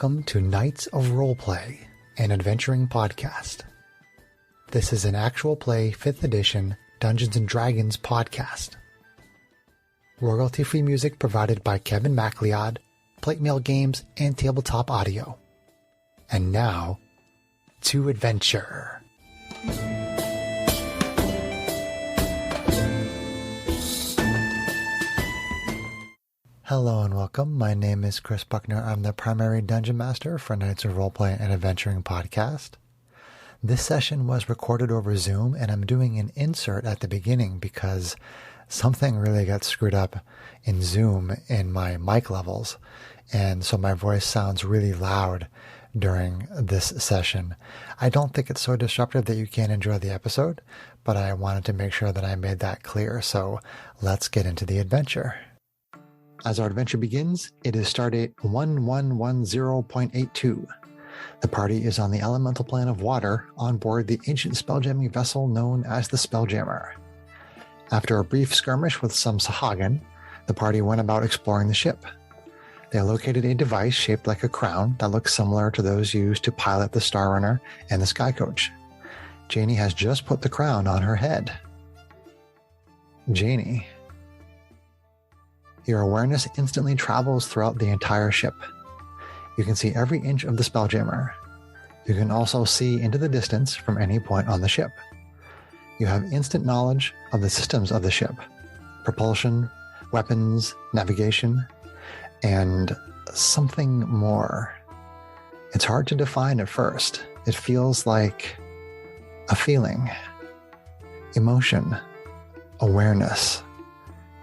Welcome to Knights of Roleplay, an adventuring podcast. This is an actual play 5th edition Dungeons & Dragons podcast. Royalty-free music provided by Kevin MacLeod, Plate Mail Games, and Tabletop Audio. And now, to adventure. Hello and welcome. My name is Chris Buckner. I'm the primary Dungeon Master for Knights of Roleplay and Adventuring podcast. This session was recorded over Zoom, and I'm doing an insert at the beginning because something really got screwed up in Zoom in my mic levels, and so my voice sounds really loud during this session. I don't think it's so disruptive that you can't enjoy the episode, but I wanted to make sure that I made that clear, so let's get into the adventure. As our adventure begins, it is stardate 1110.82. The party is on the elemental plane of water on board the ancient spelljamming vessel known as the Spelljammer. After a brief skirmish with some Sahagin, the party went about exploring the ship. They located a device shaped like a crown that looks similar to those used to pilot the Star Runner and the Sky Coach. Janie has just put the crown on her head. Janie. Your awareness instantly travels throughout the entire ship. You can see every inch of the Spelljammer. You can also see into the distance from any point on the ship. You have instant knowledge of the systems of the ship: propulsion, weapons, navigation, and something more. It's hard to define at first. It feels like a feeling, emotion, awareness,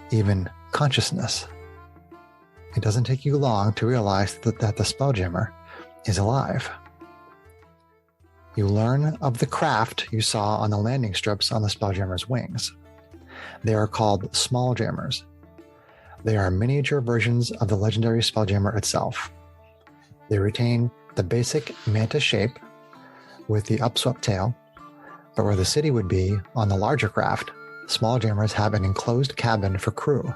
even consciousness. It doesn't take you long to realize that the Spelljammer is alive. You learn of the craft you saw on the landing strips on the Spelljammer's wings. They are called Smalljammers. They are miniature versions of the legendary Spelljammer itself. They retain the basic mantis shape with the upswept tail, but where the city would be on the larger craft, Smalljammers have an enclosed cabin for crew.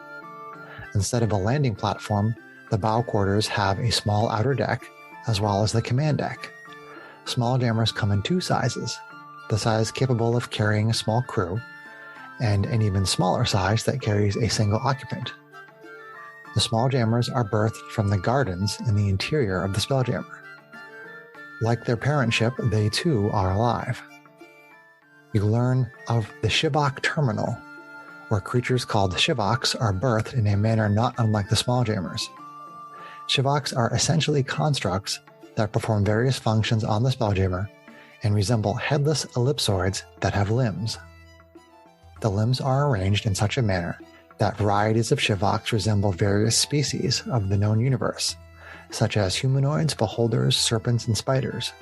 Instead of a landing platform, the bow quarters have a small outer deck, as well as the command deck. Smalljammers come in two sizes: the size capable of carrying a small crew, and an even smaller size that carries a single occupant. The Smalljammers are birthed from the gardens in the interior of the Spelljammer. Like their parent ship, they too are alive. You learn of the Shivak Terminal, where creatures called Shivaks are birthed in a manner not unlike the Smalljammers. Shivaks are essentially constructs that perform various functions on the Spelljammer and resemble headless ellipsoids that have limbs. The limbs are arranged in such a manner that varieties of Shivaks resemble various species of the known universe, such as humanoids, beholders, serpents, and spiders.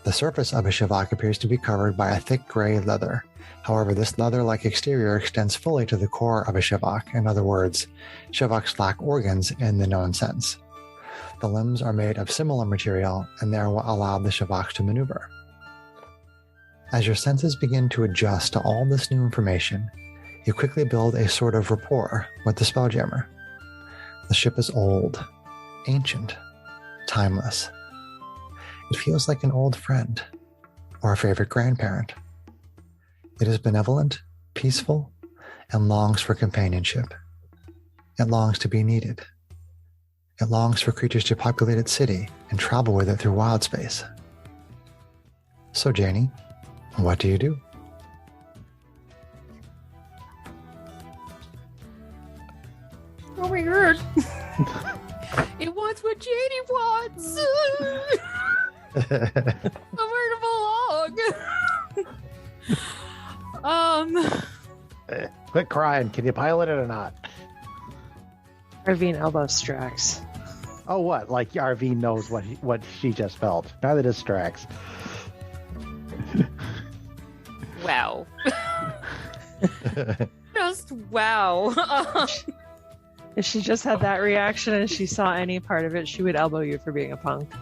The surface of a Shivak appears to be covered by a thick gray leather. However, this leather-like exterior extends fully to the core of a Shivak. In other words, Shivaks lack organs in the known sense. The limbs are made of similar material, and they are what allow the Shivaks to maneuver. As your senses begin to adjust to all this new information, you quickly build a sort of rapport with the Spelljammer. The ship is old, ancient, timeless. It feels like an old friend or a favorite grandparent. It is benevolent, peaceful, and longs for companionship. It longs to be needed. It longs for creatures to populate its city and travel with it through wild space. So, Janie, what do you do? Oh my god. It wants what Janie wants. Somewhere to belong. Quit crying. Can you pilot it or not? Arvine elbow Strax. Oh, what? Like RV knows what she just felt. Neither does Strax. Wow. Just wow. If she just had that reaction and she saw any part of it, she would elbow you for being a punk.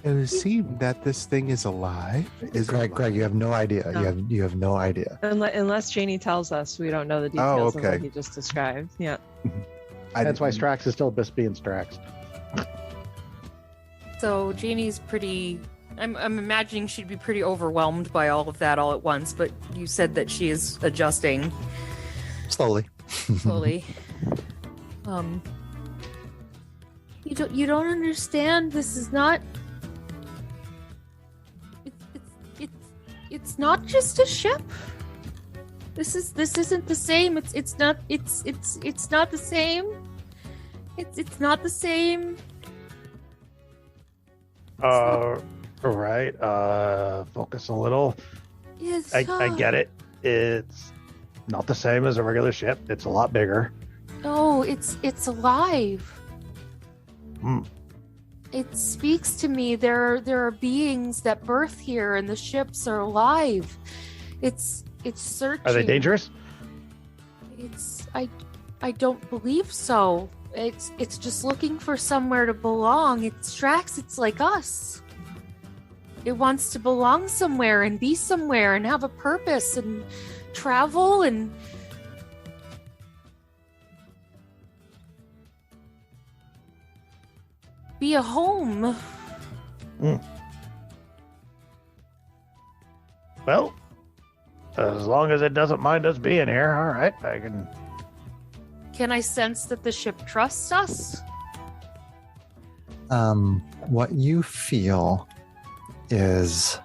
It would seem that this thing is alive. Is it Greg, alive? you have no idea. No. You have no idea. Unless Janie tells us, we don't know the Oh, details of what okay. he just described. Yeah. That's why didn't- Strax is still just being Strax. So Janie's pretty. I'm imagining she'd be pretty overwhelmed by all of that all at once. But you said that she is adjusting Slowly. slowly. You don't understand. This is not. It's not just a ship. This isn't the same. It's not the same. It's not the same. Right. Focus a little. Yes. I get it. It's not the same as a regular ship. It's a lot bigger. No, it's alive. Hmm. It speaks to me. There are beings that birth here, and the ships are alive. It's searching. Are they dangerous? I don't believe so. It's just looking for somewhere to belong. It's Strax. It's like us. It wants to belong somewhere and be somewhere and have a purpose and travel and be a home. Well, as long as it doesn't mind us being here, all right. I can. Can I sense that the ship trusts us? What you feel is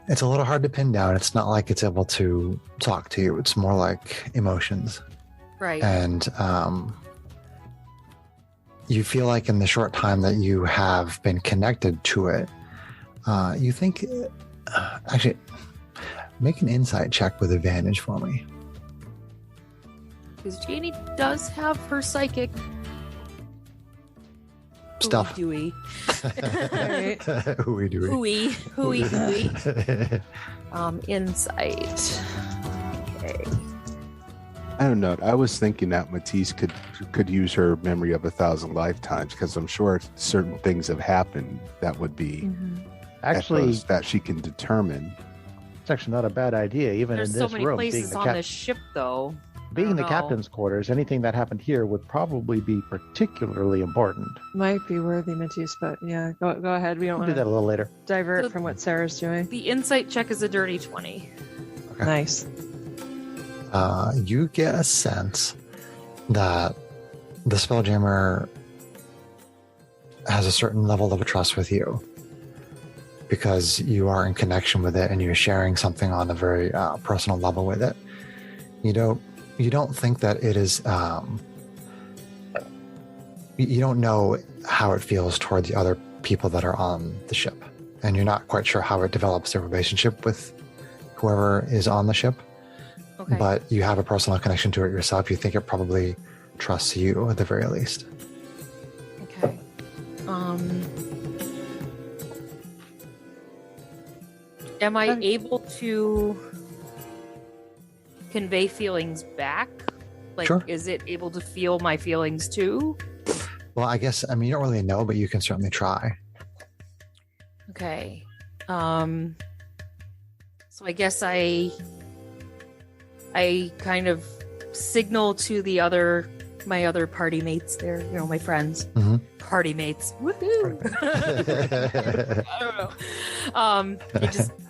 it's a little hard to pin down. It's not like it's able to talk to you. It's more like emotions. Right. And you feel like in the short time that you have been connected to it, you think, actually, make an insight check with advantage for me. Because Janie does have her psychic Stuff. Hooey Ooey dooey. hooey hooey. Insight. Okay. I don't know. I was thinking that Matisse could use her memory of 1,000 lifetimes because I'm sure certain things have happened that would be Actually, echoes that she can determine. it's actually not a bad idea. Even There's in so this many room, places on this ship, though. being don't the know. captain's quarters, anything that happened here would probably be particularly important. Might be worthy, Matisse, but yeah, go ahead. We don't We'll want do that a to little later. divert So- from what Sarah's doing. The insight check is a dirty 20. Okay. Nice. You get a sense that the Spelljammer has a certain level of trust with you because you are in connection with it and you're sharing something on a very personal level with it. You don't think that it is. You don't know how it feels toward the other people that are on the ship, and you're not quite sure how it develops their relationship with whoever is on the ship. Okay. But you have a personal connection to it yourself. You think it probably trusts you at the very least. Okay. Am I able to convey feelings back? Like, Sure. is it able to feel my feelings too? Well, I guess, you don't really know, but you can certainly try. Okay. So I guess I kind of signal to my other party mates there, my friends. Mhm. Party mates. Woohoo! I don't know.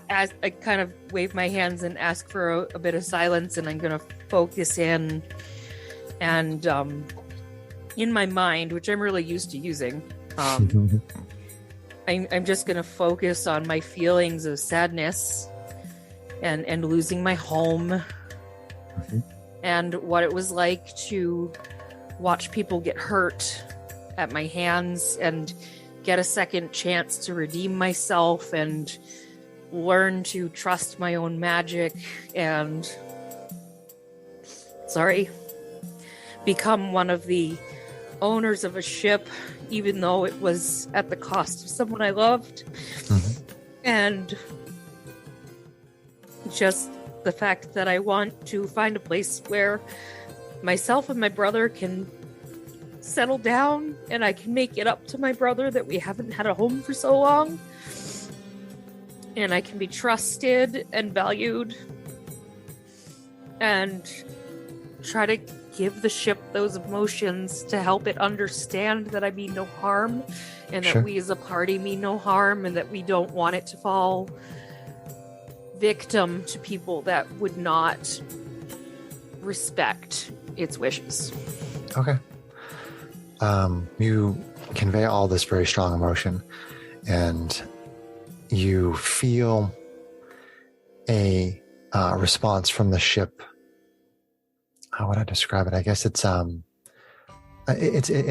I kind of wave my hands and ask for a bit of silence, and I'm gonna focus in and in my mind, which I'm really used to using. I'm just gonna focus on my feelings of sadness and losing my home, and what it was like to watch people get hurt at my hands and get a second chance to redeem myself and learn to trust my own magic and become one of the owners of a ship, even though it was at the cost of someone I loved. And just the fact that I want to find a place where myself and my brother can settle down and I can make it up to my brother that we haven't had a home for so long. And I can be trusted and valued. And try to give the ship those emotions to help it understand that I mean no harm. And that we as a party mean no harm. And that we don't want it to fall victim to people that would not respect its wishes. Okay. You convey all this very strong emotion, and you feel a response from the ship. How would I describe it? I guess it's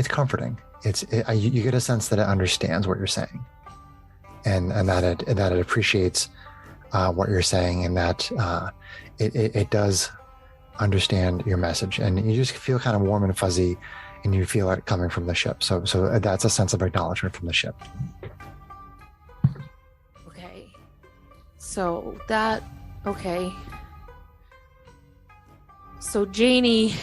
comforting. You get a sense that it understands what you're saying, and that it appreciates what you're saying, and that it does understand your message, and you just feel kind of warm and fuzzy, and you feel it coming from the ship. So that's a sense of acknowledgement from the ship. Okay. So Janie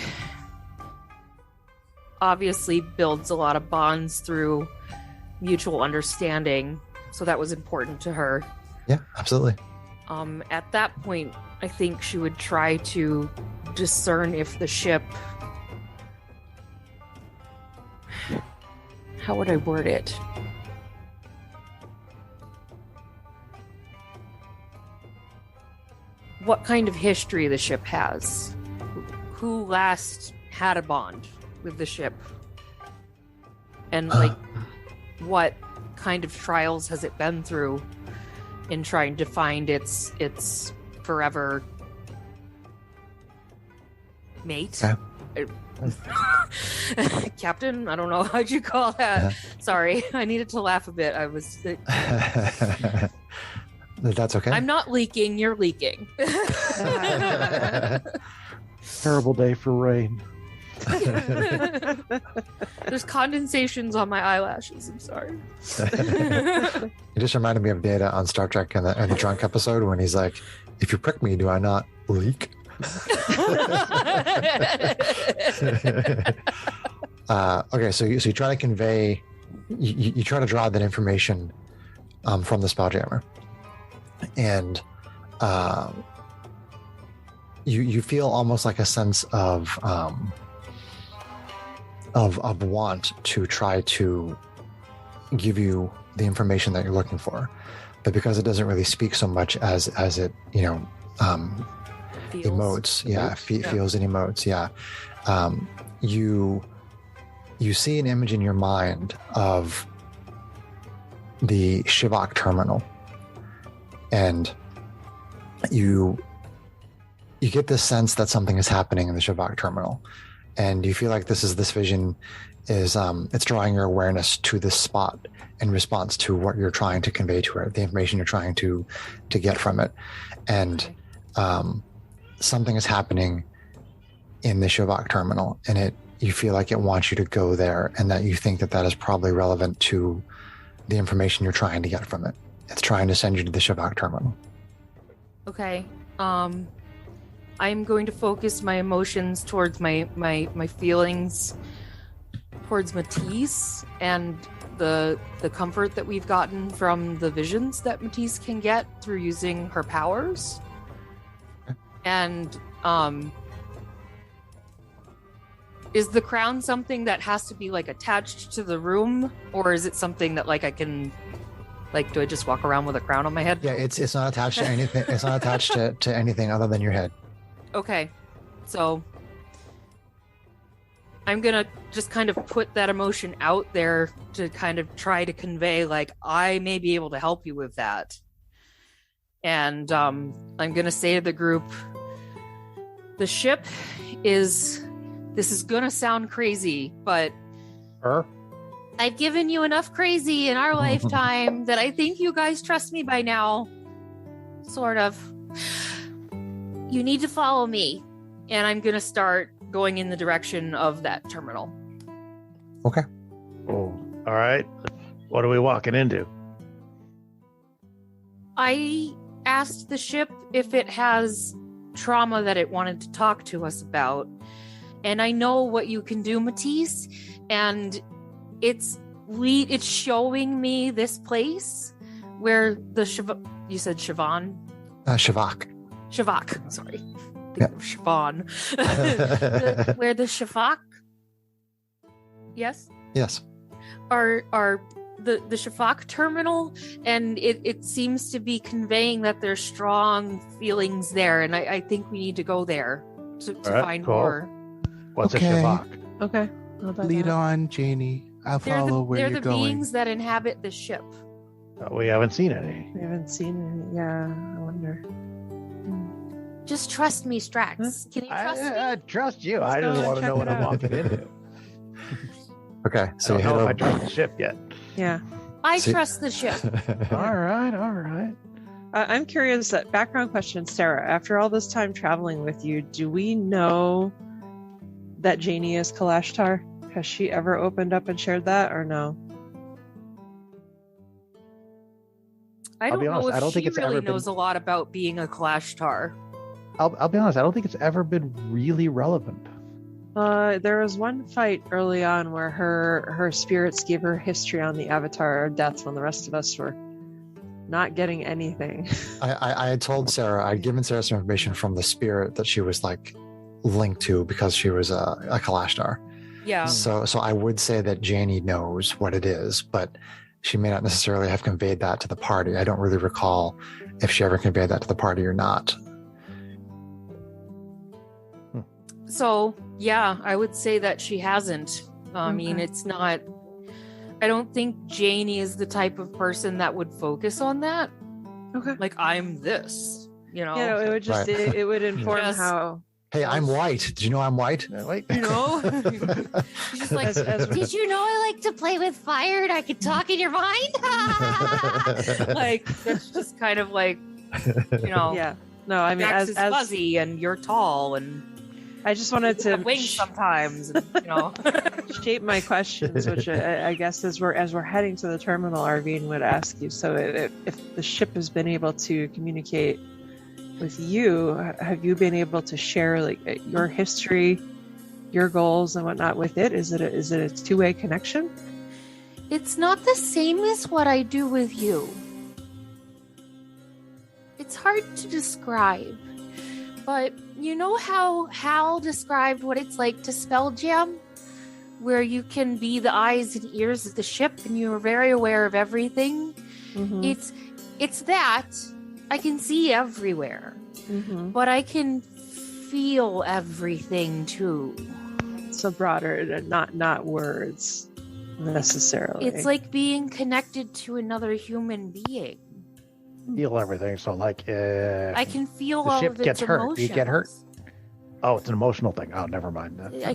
obviously builds a lot of bonds through mutual understanding. So that was important to her. Yeah, absolutely. At that point, I think she would try to discern if the ship... How would I word it? What kind of history the ship has. Who last had a bond with the ship? And what kind of trials has it been through in trying to find its forever mate? Captain, I don't know how'd you call that. Sorry, I needed to laugh a bit. I was That's okay. I'm not leaking, you're leaking. Terrible day for rain. There's condensations on my eyelashes. I'm sorry. It just reminded me of Data on Star Trek in the drunk episode when he's like, "If you prick me, do I not leak?" Okay, so you try to convey, you try to draw that information from the Spelljammer, and you feel almost like a sense of want to try to give you the information that you're looking for, but because it doesn't really speak so much as it emotes, feels and emotes, you see an image in your mind of the Shivak terminal, and you get this sense that something is happening in the Shivak terminal, and you feel like this vision is it's drawing your awareness to this spot in response to what you're trying to convey to her, the information you're trying to get from it, and something is happening in the Shivak terminal, and you feel like it wants you to go there, and that you think that is probably relevant to the information you're trying to get from it. It's trying to send you to the Shivak terminal. Okay. I'm going to focus my emotions towards my feelings towards Matisse and the comfort that we've gotten from the visions that Matisse can get through using her powers. Okay. And is the crown something that has to be like attached to the room, or is it something that like I can, like, do I just walk around with a crown on my head? Yeah, it's not attached to anything. It's not attached to anything other than your head. Okay, so I'm gonna just kind of put that emotion out there to kind of try to convey, like, I may be able to help you with that. And I'm gonna say to the group, the ship is, this is gonna sound crazy, but I've given you enough crazy in our lifetime that I think you guys trust me by now. Sort of. You need to follow me. And I'm going to start going in the direction of that terminal. Okay. Oh, all right. What are we walking into? I asked the ship if it has trauma that it wanted to talk to us about. and I know what you can do, Matisse, and it's showing me this place where you said Siobhan? Shavak. Shavak, sorry. Yep. Siobhan. Where the Shavak, yes? Yes. Are the Shavak terminal, and it seems to be conveying that there's strong feelings there, and I think we need to go there to right, find cool. more. What's Okay. a Shavak? Okay. How about Lead that? on, Janie. I'll follow where they're you're the going. beings that inhabit the ship. We haven't seen any. We haven't seen it. Yeah, I wonder. Just trust me, Strax. Can you trust I me? trust you. Let's I go just and want to check know what it I'm out. walking into. Okay, so I you don't head know if I over. trust the ship yet. Yeah. I See- trust the ship. All right. I'm curious, background question, Sarah. After all this time traveling with you, do we know that Janie is Kalashtar? Has she ever opened up and shared that, or no? I I'll don't be know honest, if I don't she think it's really ever been- knows a lot about being a Kalashtar. I'll be honest. I don't think it's ever been really relevant. There was one fight early on where her spirits gave her history on the Avatar of Death when the rest of us were not getting anything. I had told Sarah, I'd given Sarah some information from the spirit that she was like linked to because she was a Kalashtar. Yeah. So I would say that Janie knows what it is, but she may not necessarily have conveyed that to the party. I don't really recall if she ever conveyed that to the party or not. So, yeah, I would say that she hasn't. I mean, Okay. it's not. I don't think Janie is the type of person that would focus on that. Okay. Like, I'm this, you know? Yeah, it would just Right. it would inform Yes. how. Hey, I'm white. Did you know I'm white? Wait. You know? She's just like, As- did you know I like to play with fire and I could talk in your mind? Like, that's just kind of like, you know, Yeah. No, I mean, Max as is fuzzy and you're tall and I just wanted you have to wings sometimes, and, you know. shape my questions, which I guess as we're heading to the terminal, Arvine would ask you. So, if the ship has been able to communicate with you, have you been able to share like your history, your goals, and whatnot with it? Is it a two-way connection? It's not the same as what I do with you. It's hard to describe. But you know how Hal described what it's like to Spelljam? Where you can be the eyes and ears of the ship and you are very aware of everything? Mm-hmm. It's that. I can see everywhere. Mm-hmm. But I can feel everything too. So broader, not words necessarily. It's like being connected to another human being. Feel everything. So like, I can feel the all ship of its gets hurt. emotions. You get hurt? Oh, it's an emotional thing. Oh, never mind. I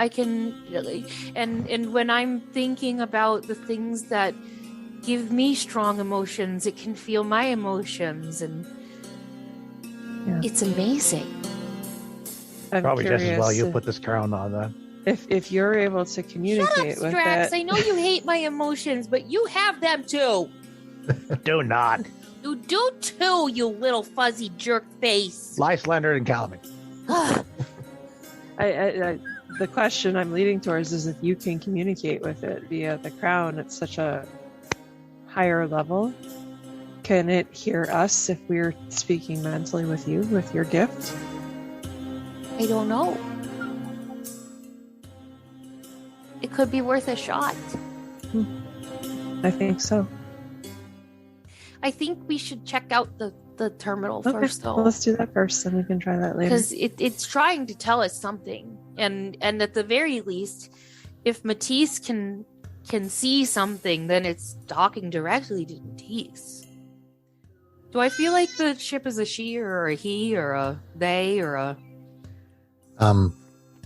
can really, and when I'm thinking about the things that give me strong emotions, it can feel my emotions, and Yeah. it's amazing. I'm Probably just as well curious you put this crown on then. if you're able to Shut up, communicate with Strax. it. I know you hate my emotions, but you have them too. Do not. You do too, you little fuzzy jerk face. Lie, slander, and calumny. I the question I'm leading towards is if you can communicate with it via the crown at such a higher level, can it hear us if we're speaking mentally with you with your gift? I don't know. It could be worth a shot. I think so. I think we should check out the terminal Okay, first, though. well, let's do that first, then we can try that later. Because it's trying to tell us something, and at the very least, if Matisse can see something, then it's talking directly to Matisse. Do I feel like the ship is a she or a he or a they or a?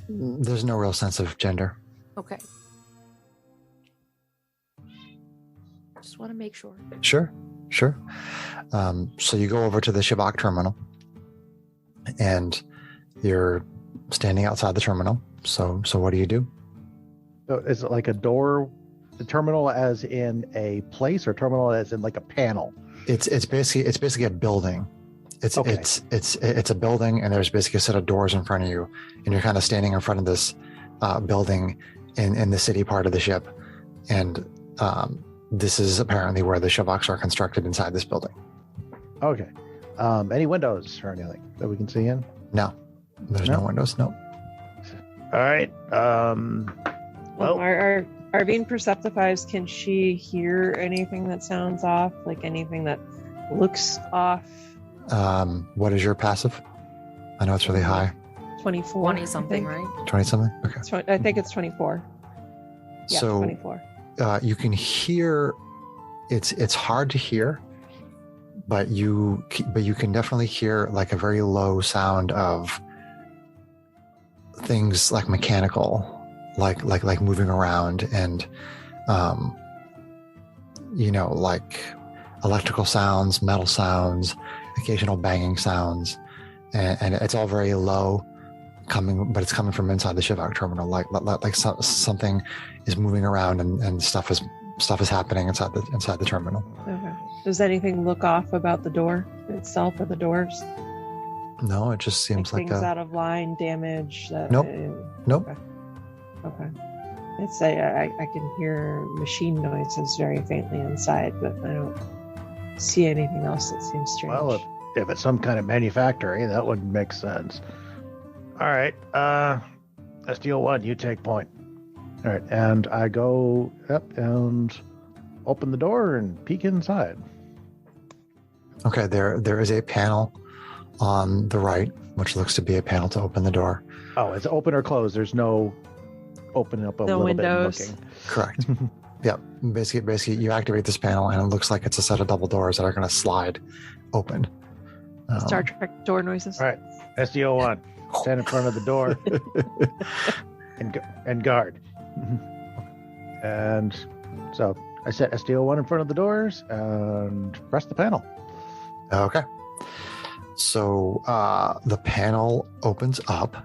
There's no real sense of gender. Okay. Just want to make sure. Sure. So you go over to the Shavak terminal and you're standing outside the terminal. So what do you do? So is it like a door, the terminal as in a place, or terminal as in like a panel? It's basically a building, Okay. it's a building, and there's basically a set of doors in front of you, and you're kind of standing in front of this building in the city part of the ship, and this is apparently where the Shavaks are constructed inside this building. Okay. Any windows or anything that we can see in? No, there's no windows. No. All right. Well, Our Arvine perceptifies. Can she hear anything that sounds off? Like anything that looks off? What is your passive? I know it's really high. 24. 20 something, I think. right? 20 something. Okay. I think it's 24. Yeah, So 24. you can hear. It's hard to hear, but you can definitely hear like a very low sound of things like mechanical, like moving around, and like electrical sounds, metal sounds, occasional banging sounds, and it's all very low, but it's coming from inside the Shivak terminal, like something is moving around, and stuff is happening inside the terminal. Okay. Does anything look off about the door itself or the doors? No, it just seems like things out of line, damage. Nope. Nope. Okay. It's I can hear machine noises very faintly inside, but I don't see anything else that seems strange. well, if it's some kind of manufacturing, that would make sense. All right. SDO1, you take point. All right, and I go up and open the door and peek inside. Okay, there is a panel on the right, which looks to be a panel to open the door. Oh, it's open or closed. There's no opening up a No little windows. bit and looking. Correct. Yep. Basically, you activate this panel, and it looks like it's a set of double doors that are going to slide open. Star Trek door noises. All right, SDO1, stand in front of the door and guard. And so I set SDO1 in front of the doors and press the panel. Okay. So the panel opens up,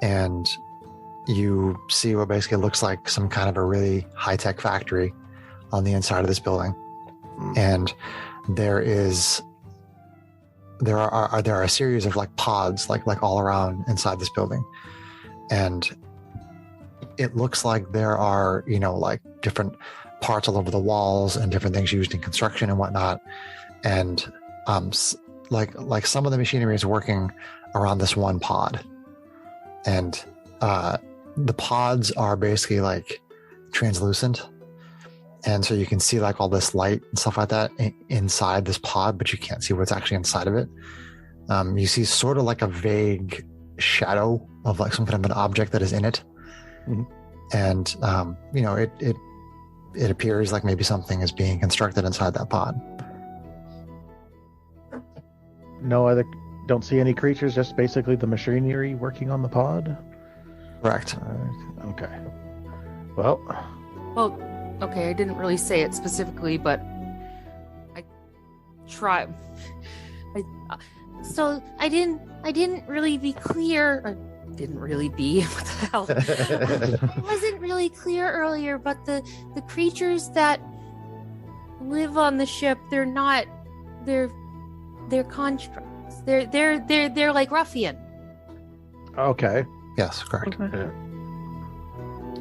and you see what basically looks like some kind of a really high-tech factory on the inside of this building. And there are a series of like pods like all around inside this building, and it looks like there are like different parts all over the walls and different things used in construction and whatnot, and like some of the machinery is working around this one pod, and the pods are basically like translucent, and so you can see like all this light and stuff like that inside this pod, but you can't see what's actually inside of it. You see sort of like a vague shadow of like some kind of an object that is in it. Mm-hmm. And it appears like maybe something is being constructed inside that pod. Don't see any creatures, just basically the machinery working on the pod. Correct. Okay. Well, Okay, I didn't really say it specifically, but I try. So I didn't really be clear. I didn't really be. What the hell? It wasn't really clear earlier, but the creatures that live on the ship, they're constructs. They're like ruffian. okay. Yes, correct. Okay.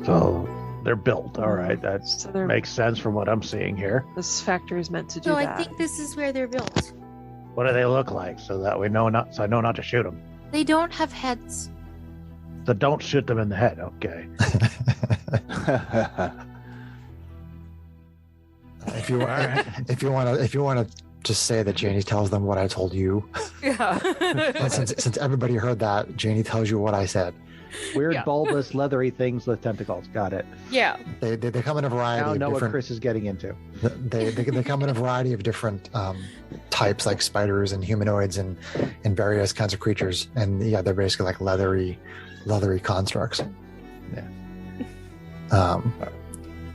So they're built. All right. That So they're, makes sense from what I'm seeing here. this factory is meant to do So that. I think this is where they're built. What do they look like so that we know not? So I know not to shoot them. They don't have heads. So don't shoot them in the head. Okay. If you want to just say that Janie tells them what I told you. Yeah. And since everybody heard that, Janie tells you what I said. Weird, Yeah. bulbous, leathery things with tentacles. Got it. Yeah. They come in a variety Now I of know what different. Chris is getting into. They come in a variety of different types, like spiders and humanoids and various kinds of creatures. And yeah, they're basically like leathery constructs. Yeah.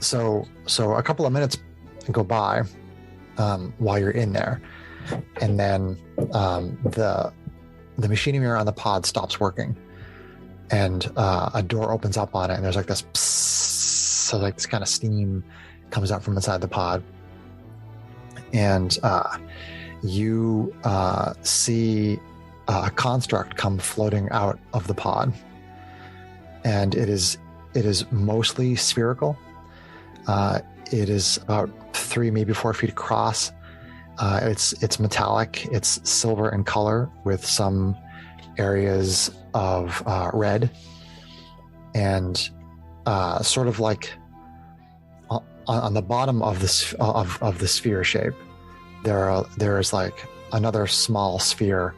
So a couple of minutes go by while you're in there, and then the machinery around the pod stops working, and a door opens up on it, and there's like this psss, so like this kind of steam comes out from inside the pod, and you see a construct come floating out of the pod, and it is mostly spherical. It is about 3, maybe 4 feet across. It's metallic. It's silver in color with some areas of red, and sort of like on the bottom of the sphere shape, there is like another small sphere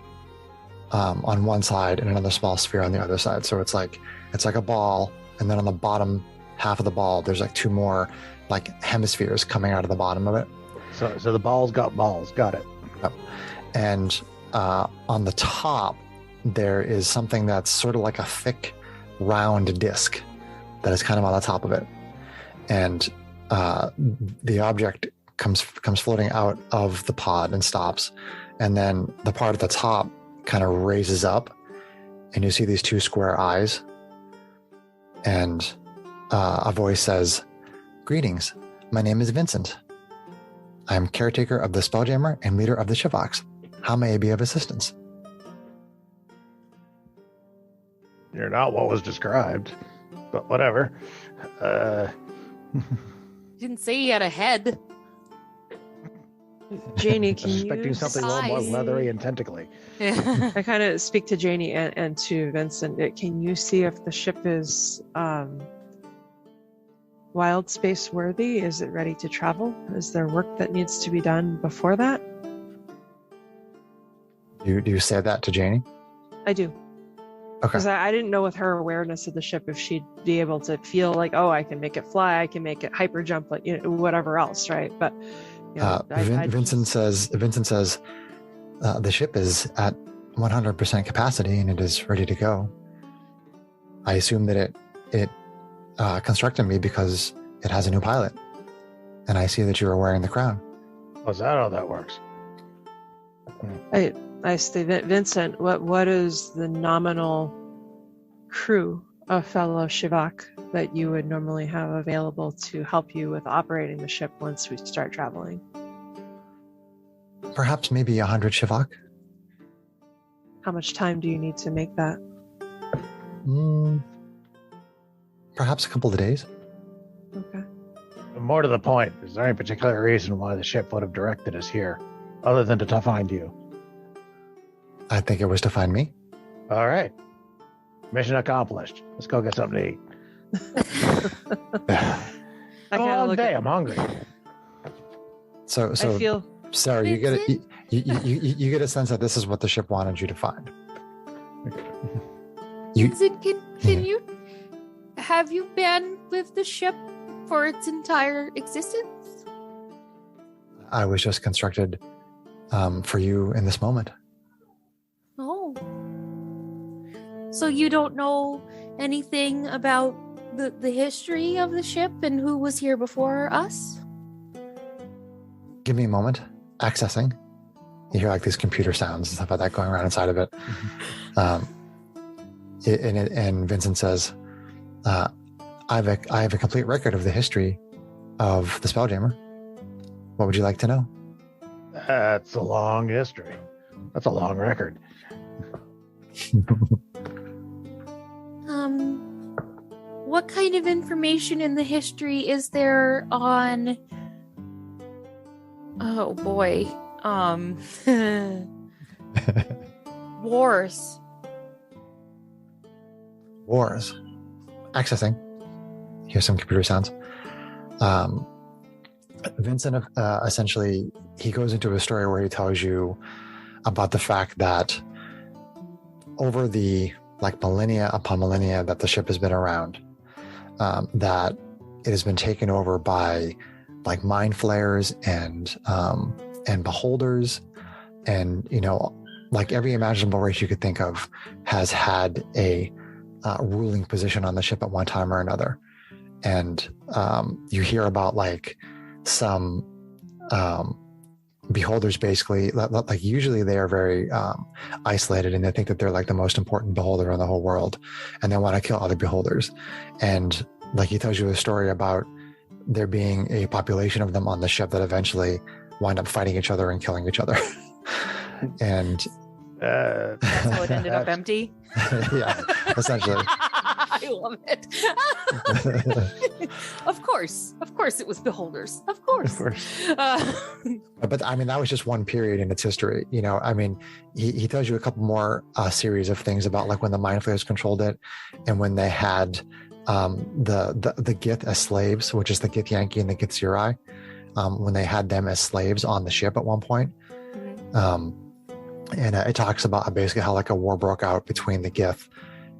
on one side and another small sphere on the other side. So it's like a ball, and then on the bottom half of the ball, there's like 2 more like hemispheres coming out of the bottom of it. So the ball's got balls. Got it. Yep. And on the top, there is something that's sort of like a thick, round disc that is kind of on the top of it. And the object comes floating out of the pod and stops. And then the part at the top kind of raises up, and you see these 2 square eyes. And a voice says, "Greetings, my name is Vincent. I am caretaker of the Spelljammer and leader of the Shivox. How may I be of assistance?" You're not what was described, but whatever. Didn't say he had a head. Janie, I can was expecting you something a little more size? leathery and tentacly. I kind of speak to Janie and to Vincent. Can you see if the ship is wild space worthy? Is it ready to travel? Is there work that needs to be done before that? Do you say that to Janie? I do. Okay. Because I didn't know with her awareness of the ship if she'd be able to feel like, oh, I can make it fly, I can make it hyper jump, like whatever else, right? But Vincent says the ship is at 100% capacity and it is ready to go. I assume that it constructed me because it has a new pilot, and I see that you are wearing the crown. Oh, is that how that works? I say, Vincent, what is the nominal crew of fellow Shivak that you would normally have available to help you with operating the ship once we start traveling? Perhaps maybe 100 Shivak. How much time do you need to make that? Perhaps a couple of days. Okay. More to the point, is there any particular reason why the ship would have directed us here, other than to find you? I think it was to find me. All right. Mission accomplished. Let's go get something to eat. I kind of look day. at, I'm hungry. So I feel Sarah, you get Vincent? you get a sense that this is what the ship wanted you to find. Vincent, can you have you been with the ship for its entire existence? I was just constructed for you in this moment. Oh. So you don't know anything about the history of the ship and who was here before us? Give me a moment. Accessing. You hear like these computer sounds and stuff like that going around inside of it. And Vincent says, I have a complete record of the history of the Spelljammer. What would you like to know? That's a long history. That's a long record. What kind of information in the history is there on... Oh boy. Wars. Wars. Accessing. Here's some computer sounds. Vincent essentially, he goes into a story where he tells you about the fact that over the millennia upon millennia that the ship has been around, that it has been taken over by mind flayers and beholders, and every imaginable race you could think of has had a ruling position on the ship at one time or another. And you hear about some beholders, basically, usually they are very isolated, and they think that they're the most important beholder in the whole world, and they want to kill other beholders. And he tells you a story about there being a population of them on the ship that eventually wind up fighting each other and killing each other. And That's how it ended up empty. yeah, essentially. I love it. Of course it was beholders. Of course. But I mean, that was just one period in its history. You know, I mean, he tells you a couple more series of things about like when the Mind Flayers controlled it, and when they had the Gith as slaves, which is the Gith Yankee and the Gith Zirai, when they had them as slaves on the ship at one point. And it talks about basically how like a war broke out between the Gith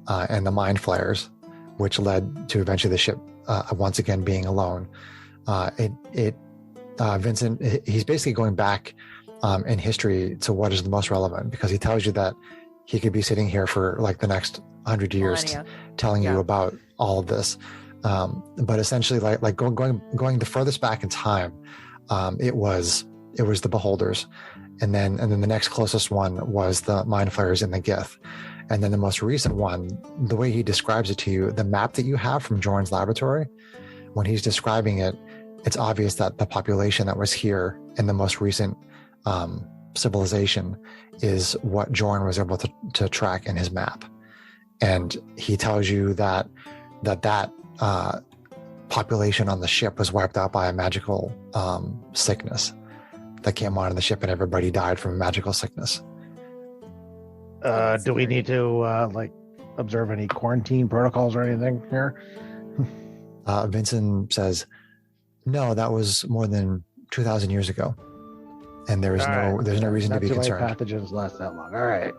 and the Mind Flayers, which led to eventually the ship once again being alone. Vincent, he's basically going back in history to what is the most relevant, because he tells you that he could be sitting here for like the next 100 years telling you about all of this. But essentially, like going the furthest back in time, it was the Beholders, and then the next closest one was the Mind Flayers and the Gith. And then the most recent one, the way he describes it to you, the map that you have from Jorn's laboratory, when he's describing it, it's obvious that the population that was here in the most recent civilization is what Jorn was able to track in his map. And he tells you that population on the ship was wiped out by a magical sickness that came onto the ship, and everybody died from a magical sickness. Do we need to observe any quarantine protocols or anything here? Vincent says, no, that was more than 2,000 years ago, and there's no reason to be concerned. Pathogens last that long. All right.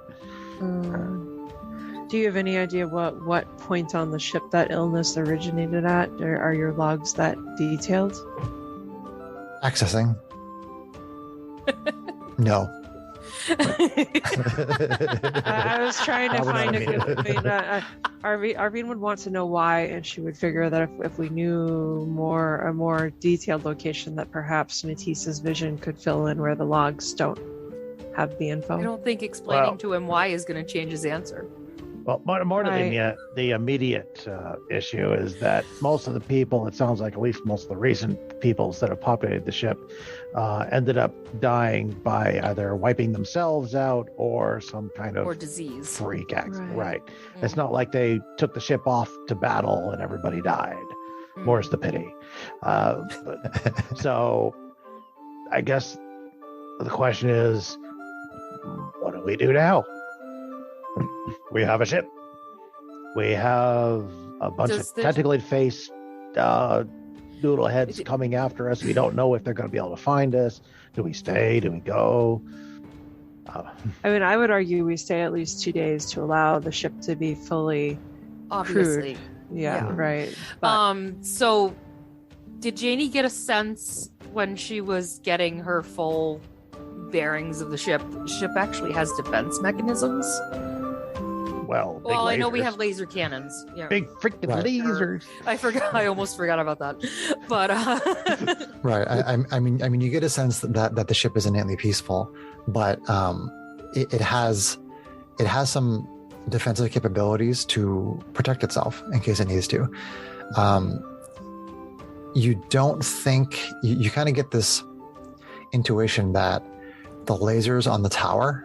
Do you have any idea what point on the ship that illness originated at? Or are your logs that detailed? Accessing. No. I was trying to find a good. Arvine would want to know why, and she would figure that if we knew a more detailed location, that perhaps Matisse's vision could fill in where the logs don't have the info. I don't think explaining to him why is going to change his answer. Well, more to the immediate issue is that most of the people, it sounds like at least most of the recent peoples that have populated the ship, ended up dying by either wiping themselves out or some kind of disease freak accident. Right. It's not like they took the ship off to battle and everybody died. More's the pity. So I guess the question is, what do we do now? We have a ship. We have a bunch of tentacled face noodle heads coming after us. We don't know if they're going to be able to find us. Do we stay? Do we go? I mean, I would argue we stay at least 2 days to allow the ship to be fully obviously crewed. Yeah, right. But, so did Janie get a sense when she was getting her full bearings of the ship? The ship actually has defense mechanisms. Well, I know we have laser cannons. Yeah. Big freaking lasers. I forgot. I almost forgot about that. But right. I mean, you get a sense that the ship is innately peaceful, but it has some defensive capabilities to protect itself in case it needs to. You don't think you kind of get this intuition that the lasers on the tower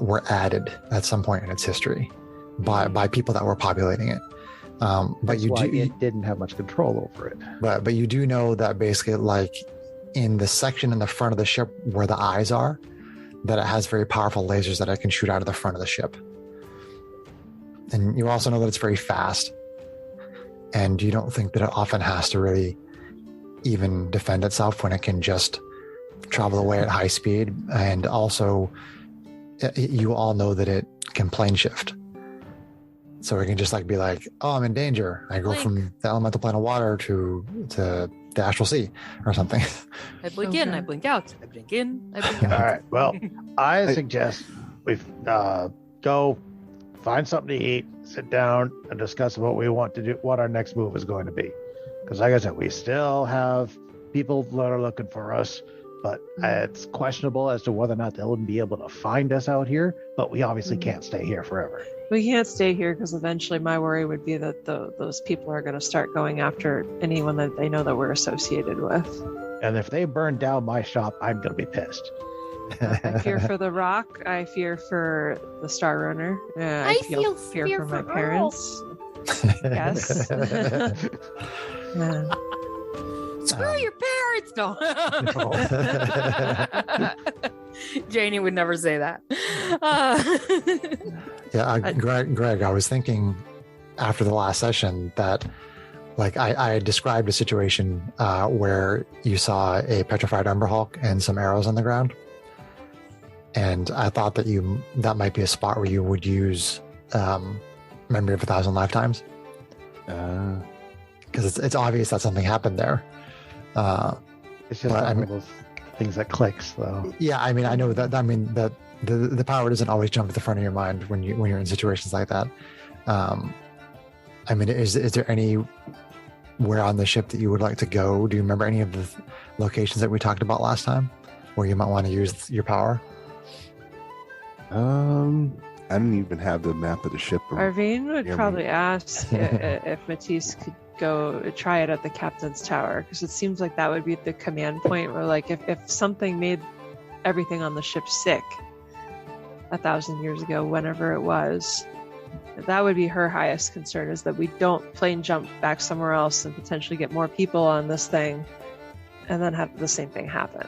were added at some point in its history by people that were populating it. But it didn't have much control over it. But you do know that basically, like in the section in the front of the ship where the eyes are, that it has very powerful lasers that it can shoot out of the front of the ship. And you also know that it's very fast. And you don't think that it often has to really even defend itself when it can just travel away at high speed. And also, you all know that it can plane shift. So it can just like be like, oh, I'm in danger. I go from the elemental plane of water to the astral sea or something. I blink in, I blink out. I blink in, I blink out. All right. Well, I suggest we go find something to eat, sit down, and discuss what we want to do, what our next move is going to be. Because like I said, we still have people that are looking for us, but it's questionable as to whether or not they'll be able to find us out here. But we obviously can't stay here forever. We can't stay here because eventually my worry would be that those people are going to start going after anyone that they know that we're associated with. And if they burn down my shop, I'm going to be pissed. I fear for the rock. I fear for the Star Runner. I feel fear for my parents. Yes. Yeah. Screw your parents! No. Janie would never say that. Greg, I was thinking after the last session that like I had described a situation where you saw a petrified Umber Hulk and some arrows on the ground. And I thought that might be a spot where you would use Memory of 1,000 Lifetimes. Because it's obvious that something happened there. It's just one of those things that clicks, though. Yeah, I mean, I know that. I mean, that the power doesn't always jump to the front of your mind when you're in situations like that. I mean, is there anywhere on the ship that you would like to go? Do you remember any of the locations that we talked about last time where you might want to use your power? I don't even have the map of the ship. Arvine would probably ask if Matisse could go try it at the captain's tower, because it seems like that would be the command point where, like, if something made everything on the ship sick 1,000 years ago, whenever it was, that would be her highest concern, is that we don't plane jump back somewhere else and potentially get more people on this thing and then have the same thing happen.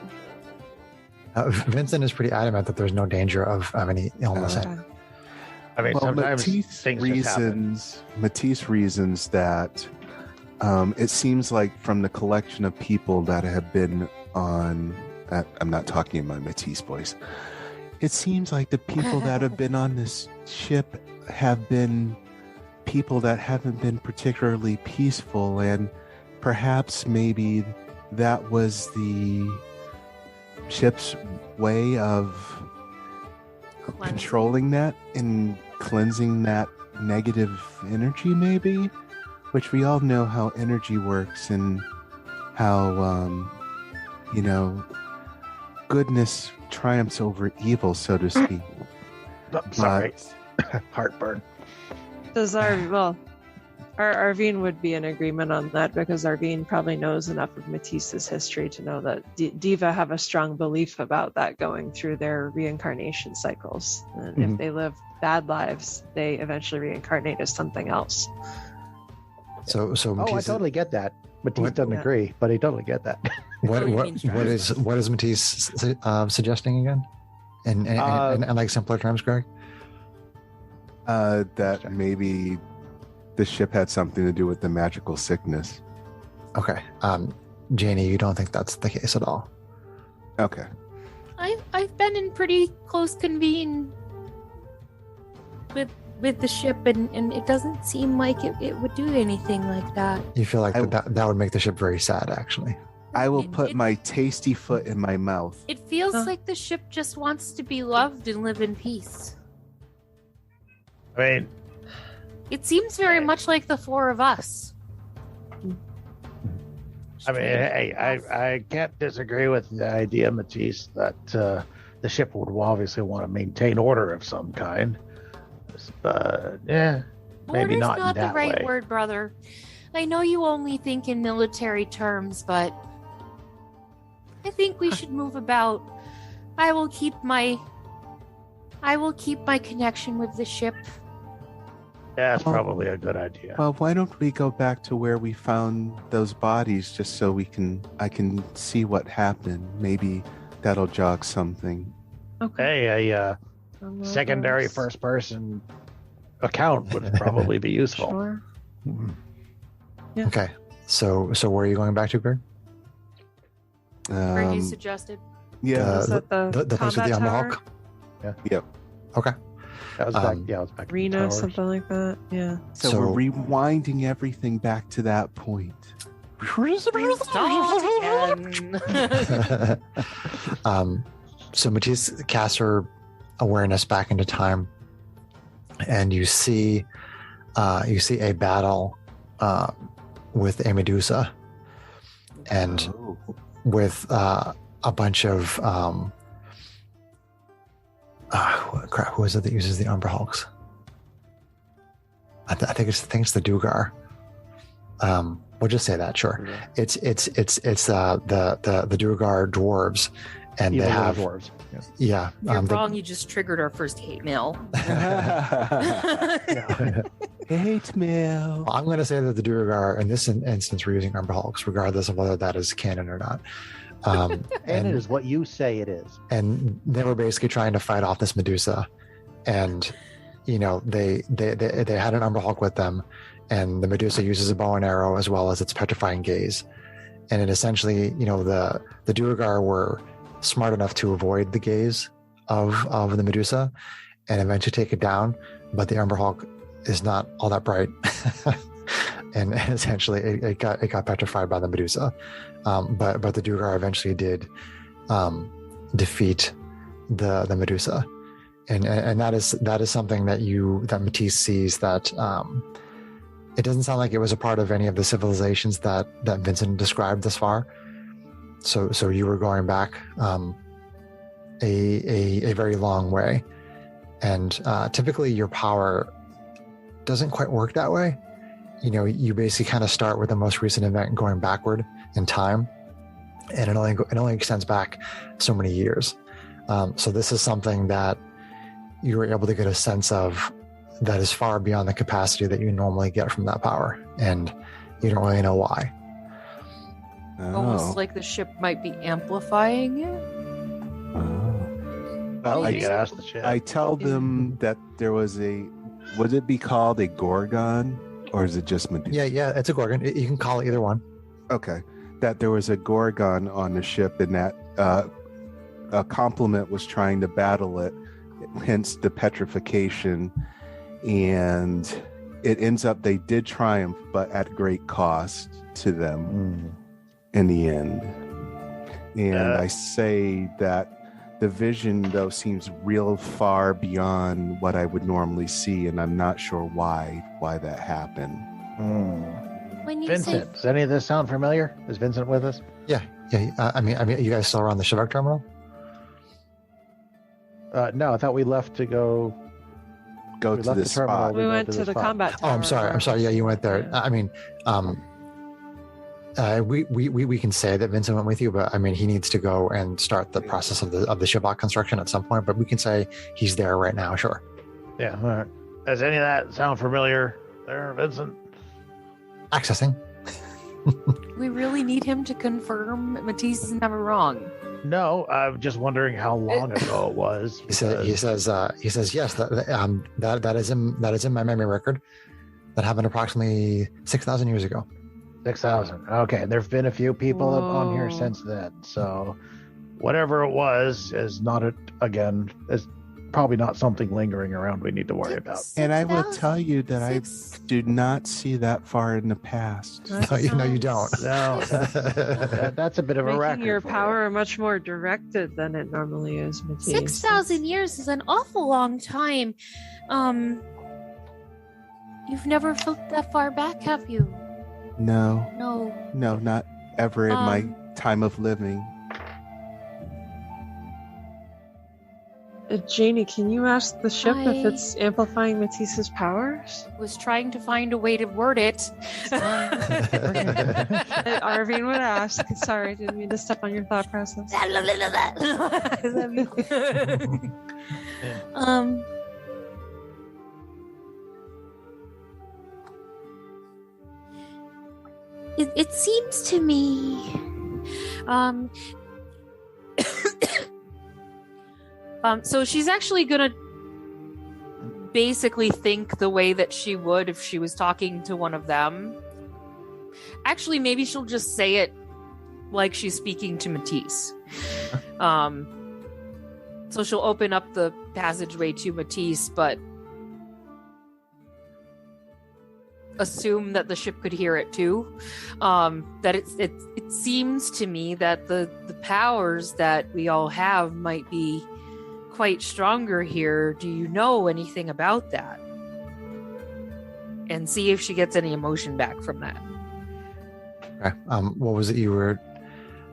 Vincent is pretty adamant that there's no danger of any illness. I mean, sometimes Matisse reasons that it seems like from the collection of people that have been on, I'm not talking in my Matisse voice, it seems like the people that have been on this ship have been people that haven't been particularly peaceful, and perhaps maybe that was the ship's way of controlling that and cleansing that negative energy, maybe, which we all know how energy works and how goodness triumphs over evil, so to speak. Sorry. Heartburn. Arvine would be in agreement on that, because Arvine probably knows enough of Matisse's history to know that Diva have a strong belief about that going through their reincarnation cycles. And if they live bad lives, they eventually reincarnate as something else. So Matisse, I totally get that. Matisse doesn't agree, but I totally get that. What is Matisse suggesting again? In like simpler terms, Greg? That maybe the ship had something to do with the magical sickness. Okay. Janie, you don't think that's the case at all? Okay. I've been in pretty close convene with the ship, and it doesn't seem like it would do anything like that. You feel like that would make the ship very sad, actually. I will put my tasty foot in my mouth. It feels like the ship just wants to be loved and live in peace. I mean, it seems very much like the four of us. I mean, hey, I can't disagree with the idea, Matisse, that the ship would obviously want to maintain order of some kind. But yeah, maybe Order's not in not that the right way. word, brother. I know you only think in military terms, but I think we should move about. I will keep my connection with the ship. Yeah, that's probably a good idea. Well, why don't we go back to where we found those bodies, just so I can see what happened. Maybe that'll jog something. Okay. Hey, a secondary first-person account would probably be useful. Sure. Mm-hmm. Okay. So where are you going back to, Greg? Where you suggested. Yeah. Is that the place with the combat Umber tower? Hulk? Yep. Okay. That was back. Yeah, I was back. Arena, in the towers. something like that. Yeah. So we're rewinding everything back to that point. So Matisse casts her awareness back into time, and you see a battle with a Medusa, and with a bunch of who is it that uses the Umber Hulks? I think it's the Dugar. We'll just say that, sure. Yeah. It's the Dugar dwarves, and Evil they little have dwarves. yeah. You're the- wrong. You just triggered our first hate mail. Hate mail. Well, I'm going to say that the Duergar, in this instance, were using Umber Hulks, regardless of whether that is canon or not. And And it is what you say it is. and they were basically trying to fight off this Medusa, and they had an Umber Hulk with them, and the Medusa uses a bow and arrow as well as its petrifying gaze, and it essentially the Duergar were smart enough to avoid the gaze of the Medusa and eventually take it down, but the Umber Hulk is not all that bright. And essentially it got petrified by the Medusa, but the Duergar eventually did defeat the Medusa, and that is something that Matisse sees, that it doesn't sound like it was a part of any of the civilizations that Vincent described thus far. So you were going back a very long way, and typically your power doesn't quite work that way. You basically kind of start with the most recent event going backward in time, and it only extends back so many years. So this is something that you were able to get a sense of that is far beyond the capacity that you normally get from that power, and you don't really know why. Almost like the ship might be amplifying it. Well, I- you could ask the ship. I tell them that there was would it be called a Gorgon, or is it just Medusa? Yeah, it's a Gorgon. You can call it either one. Okay. That there was a Gorgon on the ship, and that a complement was trying to battle it, hence the petrification. And it ends up they did triumph, but at great cost to them in the end. And I say that the vision, though, seems real far beyond what I would normally see, and I'm not sure why that happened. When you Vincent, does any of this sound familiar? Is Vincent with us? Yeah. I mean, you guys still around the Shivak terminal? No, I thought we left to go. Go We to left this the terminal. spot. We go went to to the the spot. combat Oh, I'm sorry. Yeah, you went there. Yeah. I mean, we can say that Vincent went with you, but I mean, he needs to go and start the process of the Shabbat construction at some point. But we can say he's there right now. Sure. Yeah. All right. Does any of that sound familiar there, Vincent? Accessing. We really need him to confirm Matisse is never wrong. No, I'm just wondering how long ago it was. He says yes. That is in my memory record. That happened approximately 6,000 years ago. 6,000. Okay, there've been a few people on here Whoa. since then. So, whatever it was is not is probably not something lingering around we need to worry about. And I will tell you that I do not see that far in the past. No, you don't. No, that's a bit of a Making record. your for you. power much more directed than it normally is, Matisse. 6,000 years is an awful long time. You've never looked that far back, have you? No, No. not ever in my time of living. Janie, can you ask the ship if I- it's amplifying Matisse's powers? Was trying to find a way to word it. Arvine would ask. Sorry, didn't mean to step on your thought process. um. It seems to me, so she's actually gonna basically think the way that she would if she was talking to one of them. Actually, maybe she'll just say it like she's speaking to Matisse. So she'll open up the passageway to Matisse, but assume that the ship could hear it too. That it seems to me that the powers that we all have might be quite stronger here. Do you know anything about that? And see if she gets any emotion back from that. Okay. What was it you were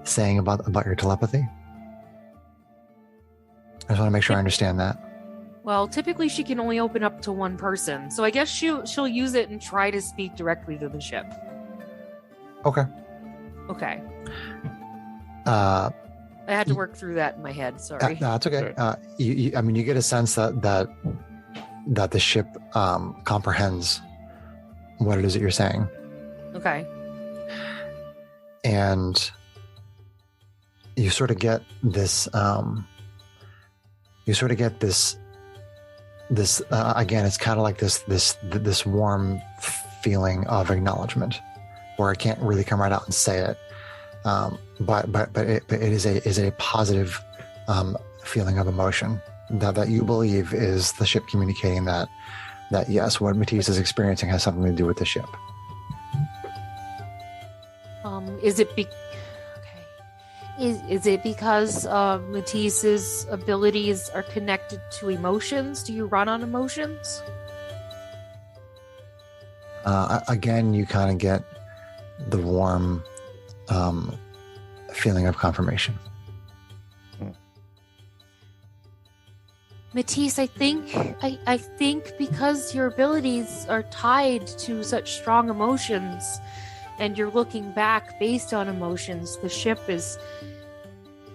saying about your telepathy? I just want to make sure I understand that. Well, typically she can only open up to one person, so I guess she'll use it and try to speak directly to the ship. Okay. Okay. I had to work through that in my head. Sorry. That's okay. I mean, you get a sense that the ship comprehends what it is that you're saying, Okay. and you sort of get this. Again, it's kind of like this warm feeling of acknowledgement, where I can't really come right out and say it, but it is a positive feeling of emotion that you believe is the ship communicating that yes, what Matisse is experiencing has something to do with the ship. Is it is it because Matisse's abilities are connected to emotions? Do you run on emotions? Again, you kind of get the warm feeling of confirmation. Matisse, I think because your abilities are tied to such strong emotions, and you're looking back based on emotions, the ship is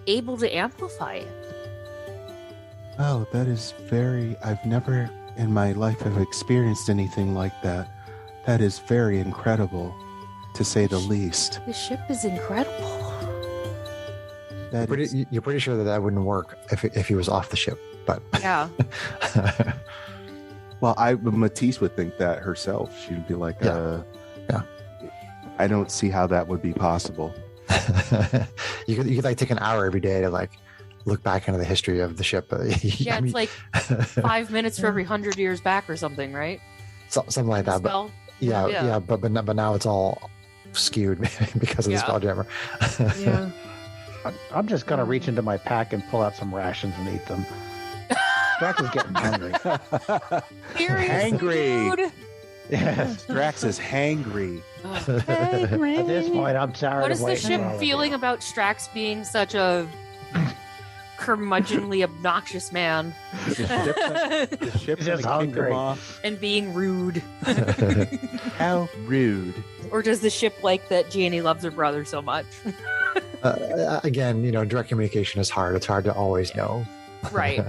able to amplify it. Oh, that is I've never in my life have experienced anything like that. That is very incredible, to say the least. The ship is incredible. You're pretty sure that wouldn't work if he was off the ship, but Yeah. Well, Matisse would think that herself. She'd be like, Yeah. I don't see how that would be possible. you could like take an hour every day to like look back into the history of the ship. Yeah, it's like 5 minutes for every 100 years back or something, right? Something like that. But Spell. yeah, but now it's all skewed because of the Spelljammer. Yeah. I'm just gonna reach into my pack and pull out some rations and eat them. Drax is getting hungry. Seriously, Hangry. dude? Yes. Drax is hangry. At this point, I'm tired. What of is the waiting ship for all of feeling you. about Strax being such a curmudgeonly, obnoxious man The ship's He's just gonna kick hungry. him off. and being rude? How rude. Or does the ship like that Janie loves her brother so much? Again, direct communication is hard. It's hard to always know. Right.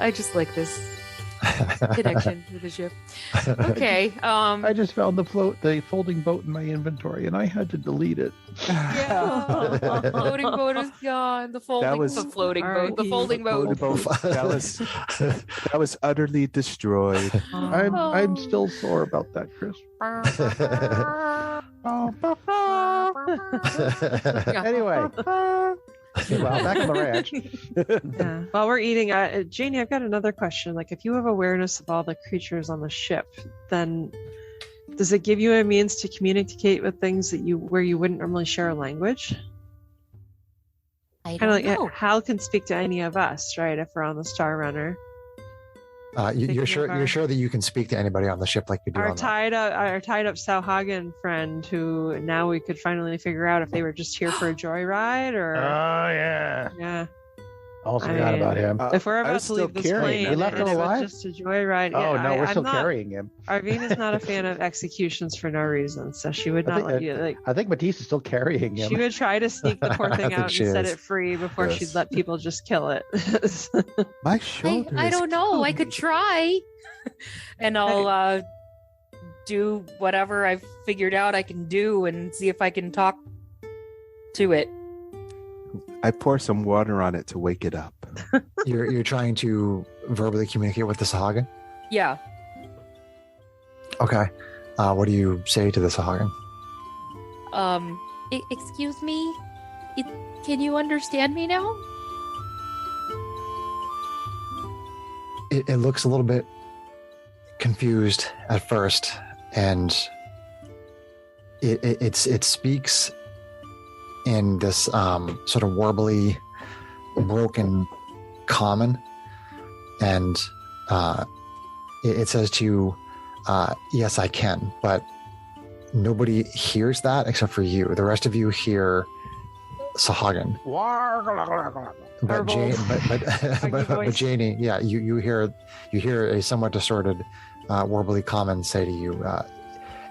I just like this connection with the ship. Okay. I just found the folding boat in my inventory, and I had to delete it. Yeah. The floating boat is gone. The folding, the floating boat, the folding boat. That was utterly destroyed. I'm still sore about that, Chris. Anyway, well, back on the ranch. Yeah. While we're eating, Janie, I've got another question. Like, if you have awareness of all the creatures on the ship, then does it give you a means to communicate with things where you wouldn't normally share a language? I Kind of don't know. like Hal can speak to any of us, right? If we're on the Star Runner. You're sure that you can speak to anybody on the ship like you do Our on the tied up Sauhagen friend, who now we could finally figure out if they were just here for a joyride or yeah. yeah. Also forgot about him. If we're I about was to still leave this carrying plane, him. You left and him it was alive? just a joyride. Oh Yeah, no, we're still I'm not- carrying him. Arvine is not a fan of executions for no reason, so she would I not think let you like. I think Matisse is still carrying him. She would try to sneak the poor I thing think out she and set is. it free before Yes. she'd let people just kill it. My shoulder. I is don't know. I could killing try, and I'll do whatever I've figured out I can do, and see if I can talk to it. me. I pour some water on it to wake it up. You're trying to verbally communicate with the Sahagin? Yeah. Okay. What do you say to the Sahagin? Excuse me. Can you understand me now? It looks a little bit confused at first, and it speaks in this sort of warbly, broken common, and it says to you, yes, I can, but nobody hears that except for you. The rest of you hear Sahagin. But Janie, yeah, you hear a somewhat distorted, warbly common say to you,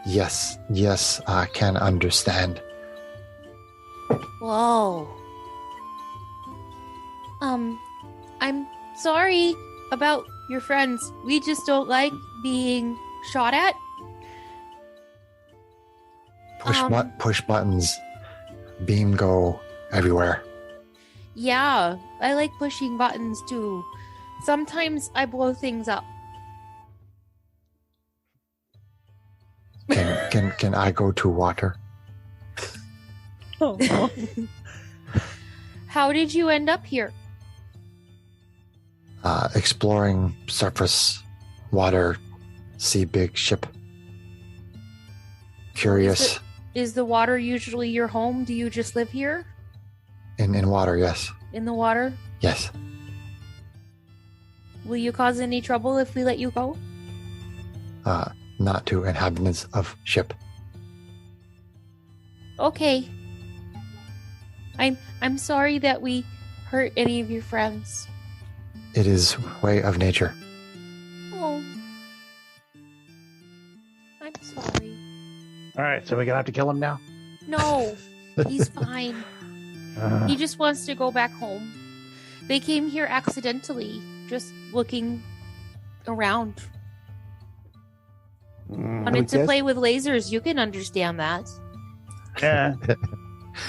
yes, I can understand. Whoa. I'm sorry about your friends. We just don't like being shot at. Push buttons. Beam go everywhere. Yeah, I like pushing buttons too. Sometimes I blow things up. Can I go to water? Oh. How did you end up here? Exploring surface, water, see big ship. Curious. Is the water usually your home? Do you just live here? In water, yes. In the water? Yes. Will you cause any trouble if we let you go? Not to inhabitants of ship. Okay. I'm sorry that we hurt any of your friends. It is way of nature. Oh. I'm sorry. All right, so we're gonna have to kill him now. No, he's fine. He just wants to go back home. They came here accidentally, just looking around. Wanted to play with lasers. You can understand that. Yeah.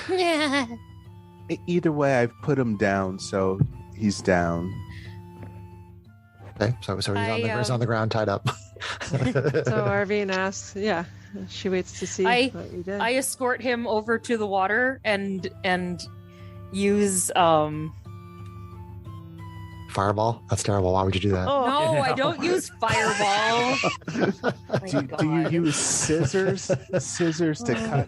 Yeah. Either way, I've put him down, so he's down. Okay, so he's on the ground tied up. So Arvine asks, yeah, she waits to see what you did. I escort him over to the water and use Fireball? That's terrible. Why would you do that? no, I don't use fireball. Do you use scissors? Scissors to cut?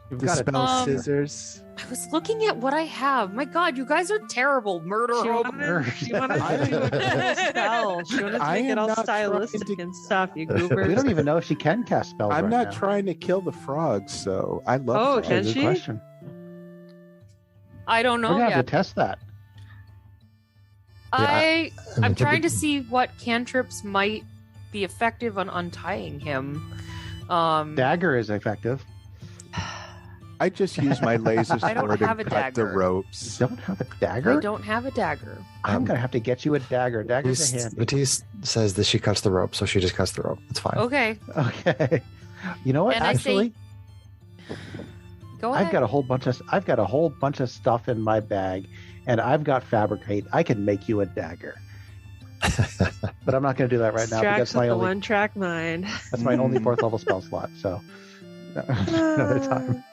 You've To got spell Um, scissors? I was looking at what I have. My God, you guys are terrible. Murder She hope. wanted to do a cool spell. She wanted to I make it am all not stylistic trying to- and stuff, you we goobers. don't even know if she can cast spells. I'm right not now. trying to kill the frogs, so I love Oh, frogs. can Good she? question. I don't We're know gonna have yet. to test that. I'm mean, trying to see what cantrips might be effective on untying him. Dagger is effective. I just use my laser I don't sword have and a cut the dagger. ropes. Don't have a I dagger. don't have a dagger. I'm gonna have to get you a dagger. Daggers are handy. Matisse says that she cuts the rope, so she just cuts the rope. It's fine. Okay, Okay. You know what? And I say- Actually, go ahead. I've got a whole bunch of stuff in my bag, and I've got fabricate. I can make you a dagger. But I'm not going to do that right now because Strax with my the only one-track mind. that's my only 4th level spell slot. So another time.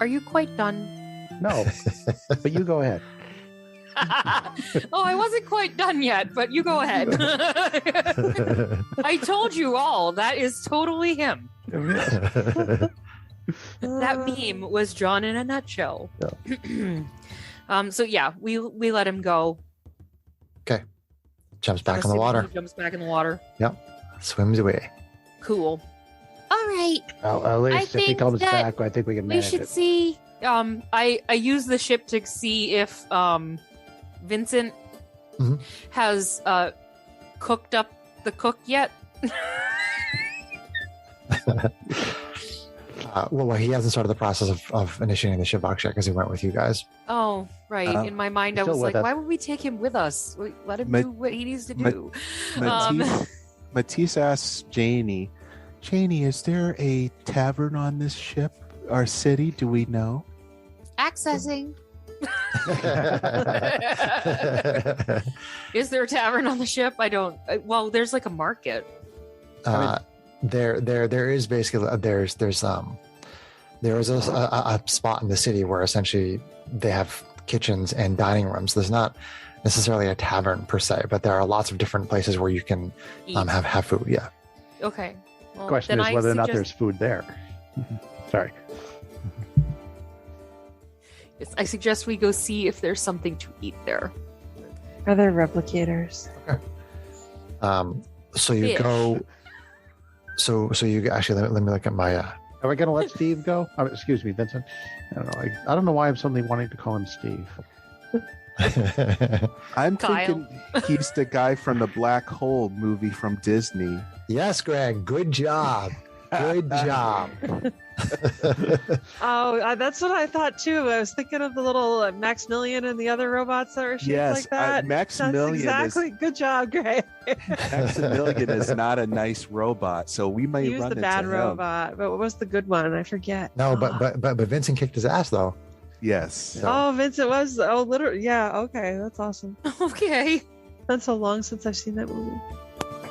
Are you quite done? No, but you go ahead. Oh, I wasn't quite done yet, but you go ahead. I told you all. That is totally him. That meme was drawn in a nutshell. So yeah, we let him go. Jumps back in the Assuming water. He jumps back in the water. Swims away. Cool. All right. Well, at least if he think comes that back, I think we can We manage should it. see. I use the ship to see if Vincent Mhm. has cooked up the cook yet. Well, he hasn't started the process of initiating the shipbox yet because he went with you guys. Oh, right. In my mind, I still was with like, us. why would we take him with us? Let him Ma- do what he needs to Ma- do. Matisse asks Janie, is there a tavern on this ship? Our city? Do we know? Accessing. Is there a tavern on the ship? I don't. Well, there's like a market. There is basically there is a spot in the city where essentially they have kitchens and dining rooms. There's not necessarily a tavern per se, but there are lots of different places where you can Eat. have food. Yeah. Okay. Well, Question then is I whether or not suggest- there's food there. Sorry. I suggest we go see if there's something to eat there. Are there replicators? So you Fish. go. So you actually let me look at my. Are we going to let Steve go? Oh, excuse me, Vincent. I don't know. I don't know why I'm suddenly wanting to call him Steve. I'm Kyle. thinking he's the guy from the Black Hole movie from Disney. Yes, Greg. Good job. Good job. Oh, that's what I thought too. I was thinking of the little Maximilian and the other robots that are shaped Yes, like that. Maximilian That's exactly. Good job, Gray. Maximilian is not a nice robot, so we may He was run the into bad him. robot, but what was the good one? I forget. No, but Vincent kicked his ass though. Yes. So- Oh, Vincent was. Oh, literally. Yeah. Okay, that's awesome. Okay. Been so long since I've seen that movie.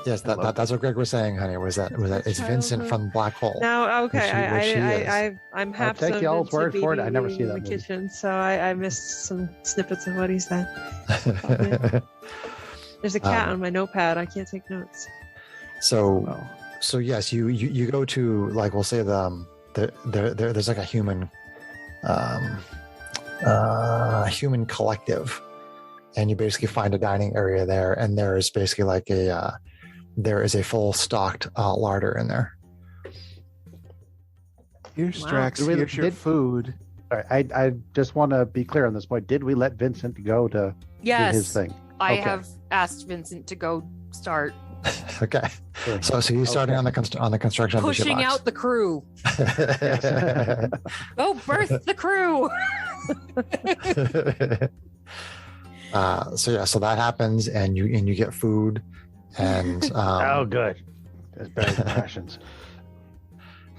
Yes, that's what Greg was saying, honey. Was that it's Vincent from Black Hole? Now, okay, Where she is. I'm half take y'all's zoned word into for it. I never BB see that in the movie. kitchen, so I missed some snippets of what he said. There's a cat on my notepad. I can't take notes. So yes, you go to, like, we'll say there's like a human human collective, and you basically find a dining area there, and there is basically like there is a full stocked larder in there. Here's Wow. Strax. Do we- Here's your did- food. All right, I just want to be clear on this point. Did we let Vincent go to do his Yes, thing? I Okay. have asked Vincent to go start Okay, so he's starting on the construction of the pushing shipbox. out the crew. Go birth the crew. So that happens, and you get food, and Oh, good. That's better than rations.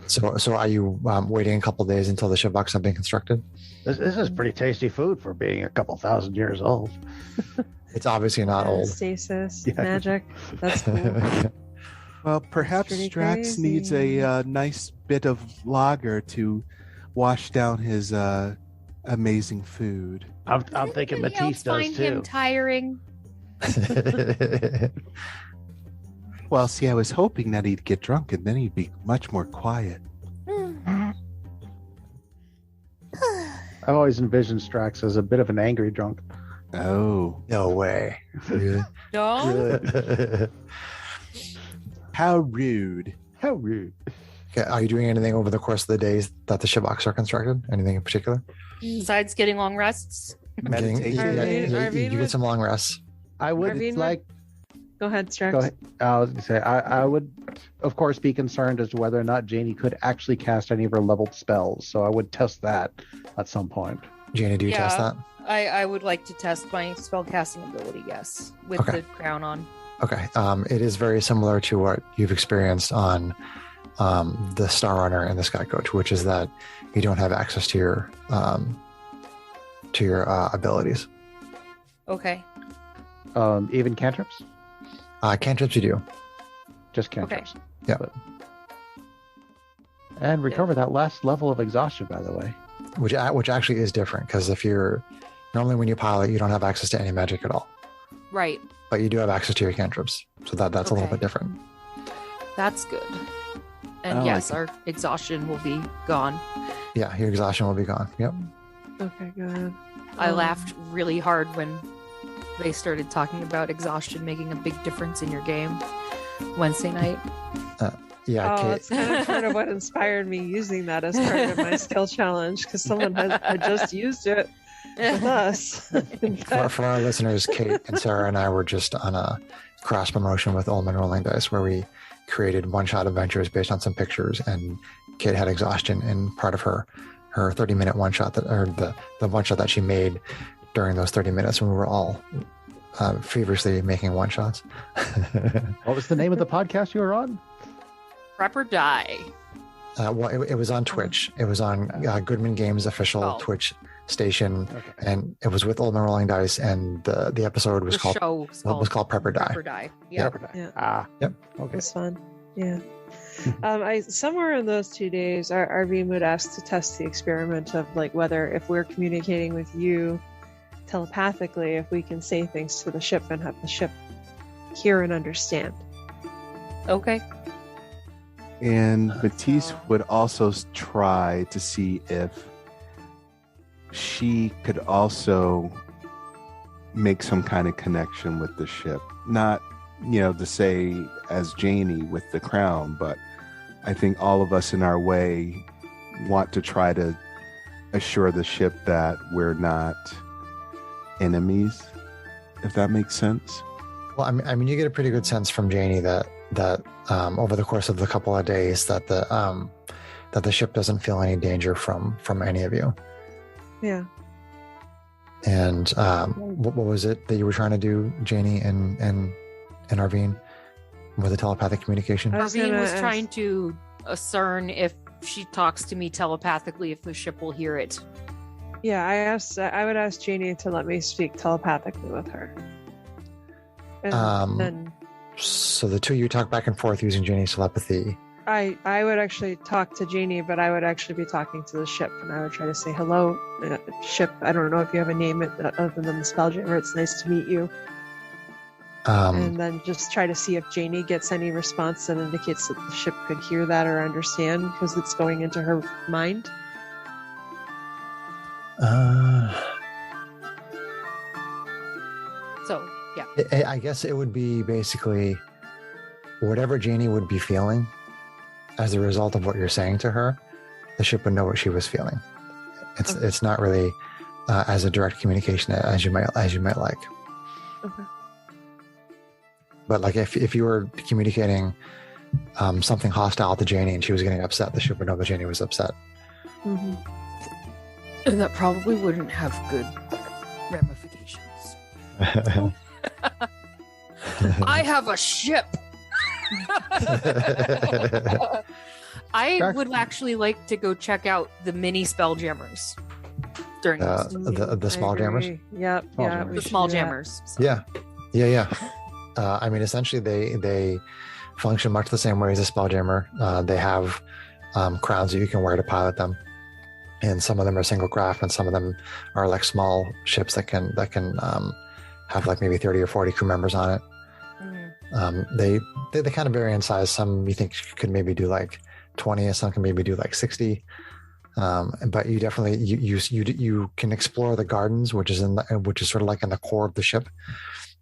so are you waiting a couple days until the shipbox has been constructed? This is pretty tasty food for being a couple thousand years old. It's obviously not old. Stasis Yeah. magic. That's cool. Well, perhaps pretty Strax needs a nice bit of lager to wash down his amazing food. I'm thinking Anybody Matisse else does find too. him tiring? Well, see, I was hoping that he'd get drunk and then he'd be much more quiet. I've always envisioned Strax as a bit of an angry drunk. Oh, No way. Really? No. how rude. How rude. Okay, are you doing anything over the course of the days that the shipbox are constructed? Anything in particular? Besides getting long rests. Meditation. Arvine You would- get some long rests. I would Arvine, like. Go ahead, Strax. Go ahead. I was going to say, I would, of course, be concerned as to whether or not Janie could actually cast any of her leveled spells. So I would test that at some point. Janie, do you test Yeah. that? I would like to test my spellcasting ability, yes, with Okay. the crown on. Okay. It is very similar to what you've experienced on the Star Runner and the Sky Coach, which is that you don't have access to your abilities. Okay. Even cantrips? Cantrips you do. Just cantrips. Yeah. And recover that last level of exhaustion, by the way. Which actually is different, because if you're normally when you pilot, you don't have access to any magic at all, Right. but you do have access to your cantrips, so that's a little Okay. bit different. That's good. And I yes, like our exhaustion will be gone. Yeah, your exhaustion will be gone. Yep. Okay, good. I Um, laughed really hard when they started talking about exhaustion making a big difference in your game Wednesday night. Yeah, Oh, Kate. that's kind of part of what inspired me using that as part of my skill challenge, because someone had just used it with us. In fact, For our listeners, Kate and Sarah and I were just on a cross promotion with Ullman Rolling Dice, where we created one-shot adventures based on some pictures, and Kate had exhaustion in part of her 30-minute one-shot the one-shot that she made during those 30 minutes when we were all feverishly making one-shots. What was the name of the podcast you were on? Prep or die. Well, it was on Twitch. It was on Goodman Games official Oh. Twitch station, Okay. and it was with Ullman Rolling Dice, and the episode was The called show was called Prep or Die. Prep or Die. Yeah. Yeah. Ah. Yep. Okay. it's fun. Yeah. I somewhere in those 2 days, our Arvine would ask to test the experiment of like whether if we're communicating with you telepathically, if we can say things to the ship and have the ship hear and understand. Okay. And Matisse would also try to see if she could also make some kind of connection with the ship. Not, to say as Janie with the crown, but I think all of us in our way want to try to assure the ship that we're not enemies, if that makes sense. Well, I mean, you get a pretty good sense from Janie that that over the course of the couple of days that the ship doesn't feel any danger from any of you. Yeah. And what was it that you were trying to do, Janie and Arvine, with the telepathic communication? Arvine was trying to discern if she talks to me telepathically, if the ship will hear it. Yeah, I would ask Janie to let me speak telepathically with her. And so the two of you talk back and forth using Janie's telepathy. I would actually talk to Janie, but I would actually be talking to the ship, and I would try to say, hello, ship. I don't know if you have a name other than the Spelljammer. It's nice to meet you. And then just try to see if Janie gets any response that indicates that the ship could hear that or understand, because it's going into her mind. So, yeah. I guess it would be basically whatever Janie would be feeling as a result of what you're saying to her, the ship would know what she was feeling. It's not really as a direct communication as you might like. Okay. But like if you were communicating something hostile to Janie and she was getting upset, the ship would know that Janie was upset. Mm-hmm. And that probably wouldn't have good ramifications. I have a ship. I would actually like to go check out the mini Spelljammers during the Spelljammers. Yep. Yeah. The Spelljammers. Yeah. I mean, essentially, they function much the same way as a Spelljammer. They have crowns that you can wear to pilot them, and some of them are single craft, and some of them are like small ships that can have like maybe 30 or 40 crew members on it. They kind of vary in size. Some you think could maybe do like 20, and some can maybe do like 60. But you definitely you can explore the gardens, which is sort of like in the core of the ship,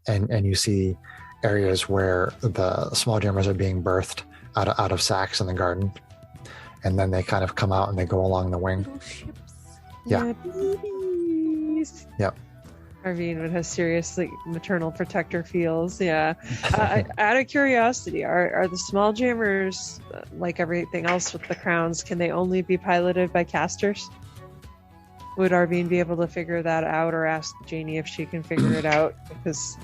and you see areas where the small jammers are being birthed out of sacks in the garden, and then they kind of come out and they go along the wing. Yeah. Babies. Yep. Arvine would have serious maternal protector feels. Yeah. Out of curiosity, are the small jammers like everything else with the crowns? Can they only be piloted by casters? Would Arvine be able to figure that out, or ask Janie if she can figure it out? Because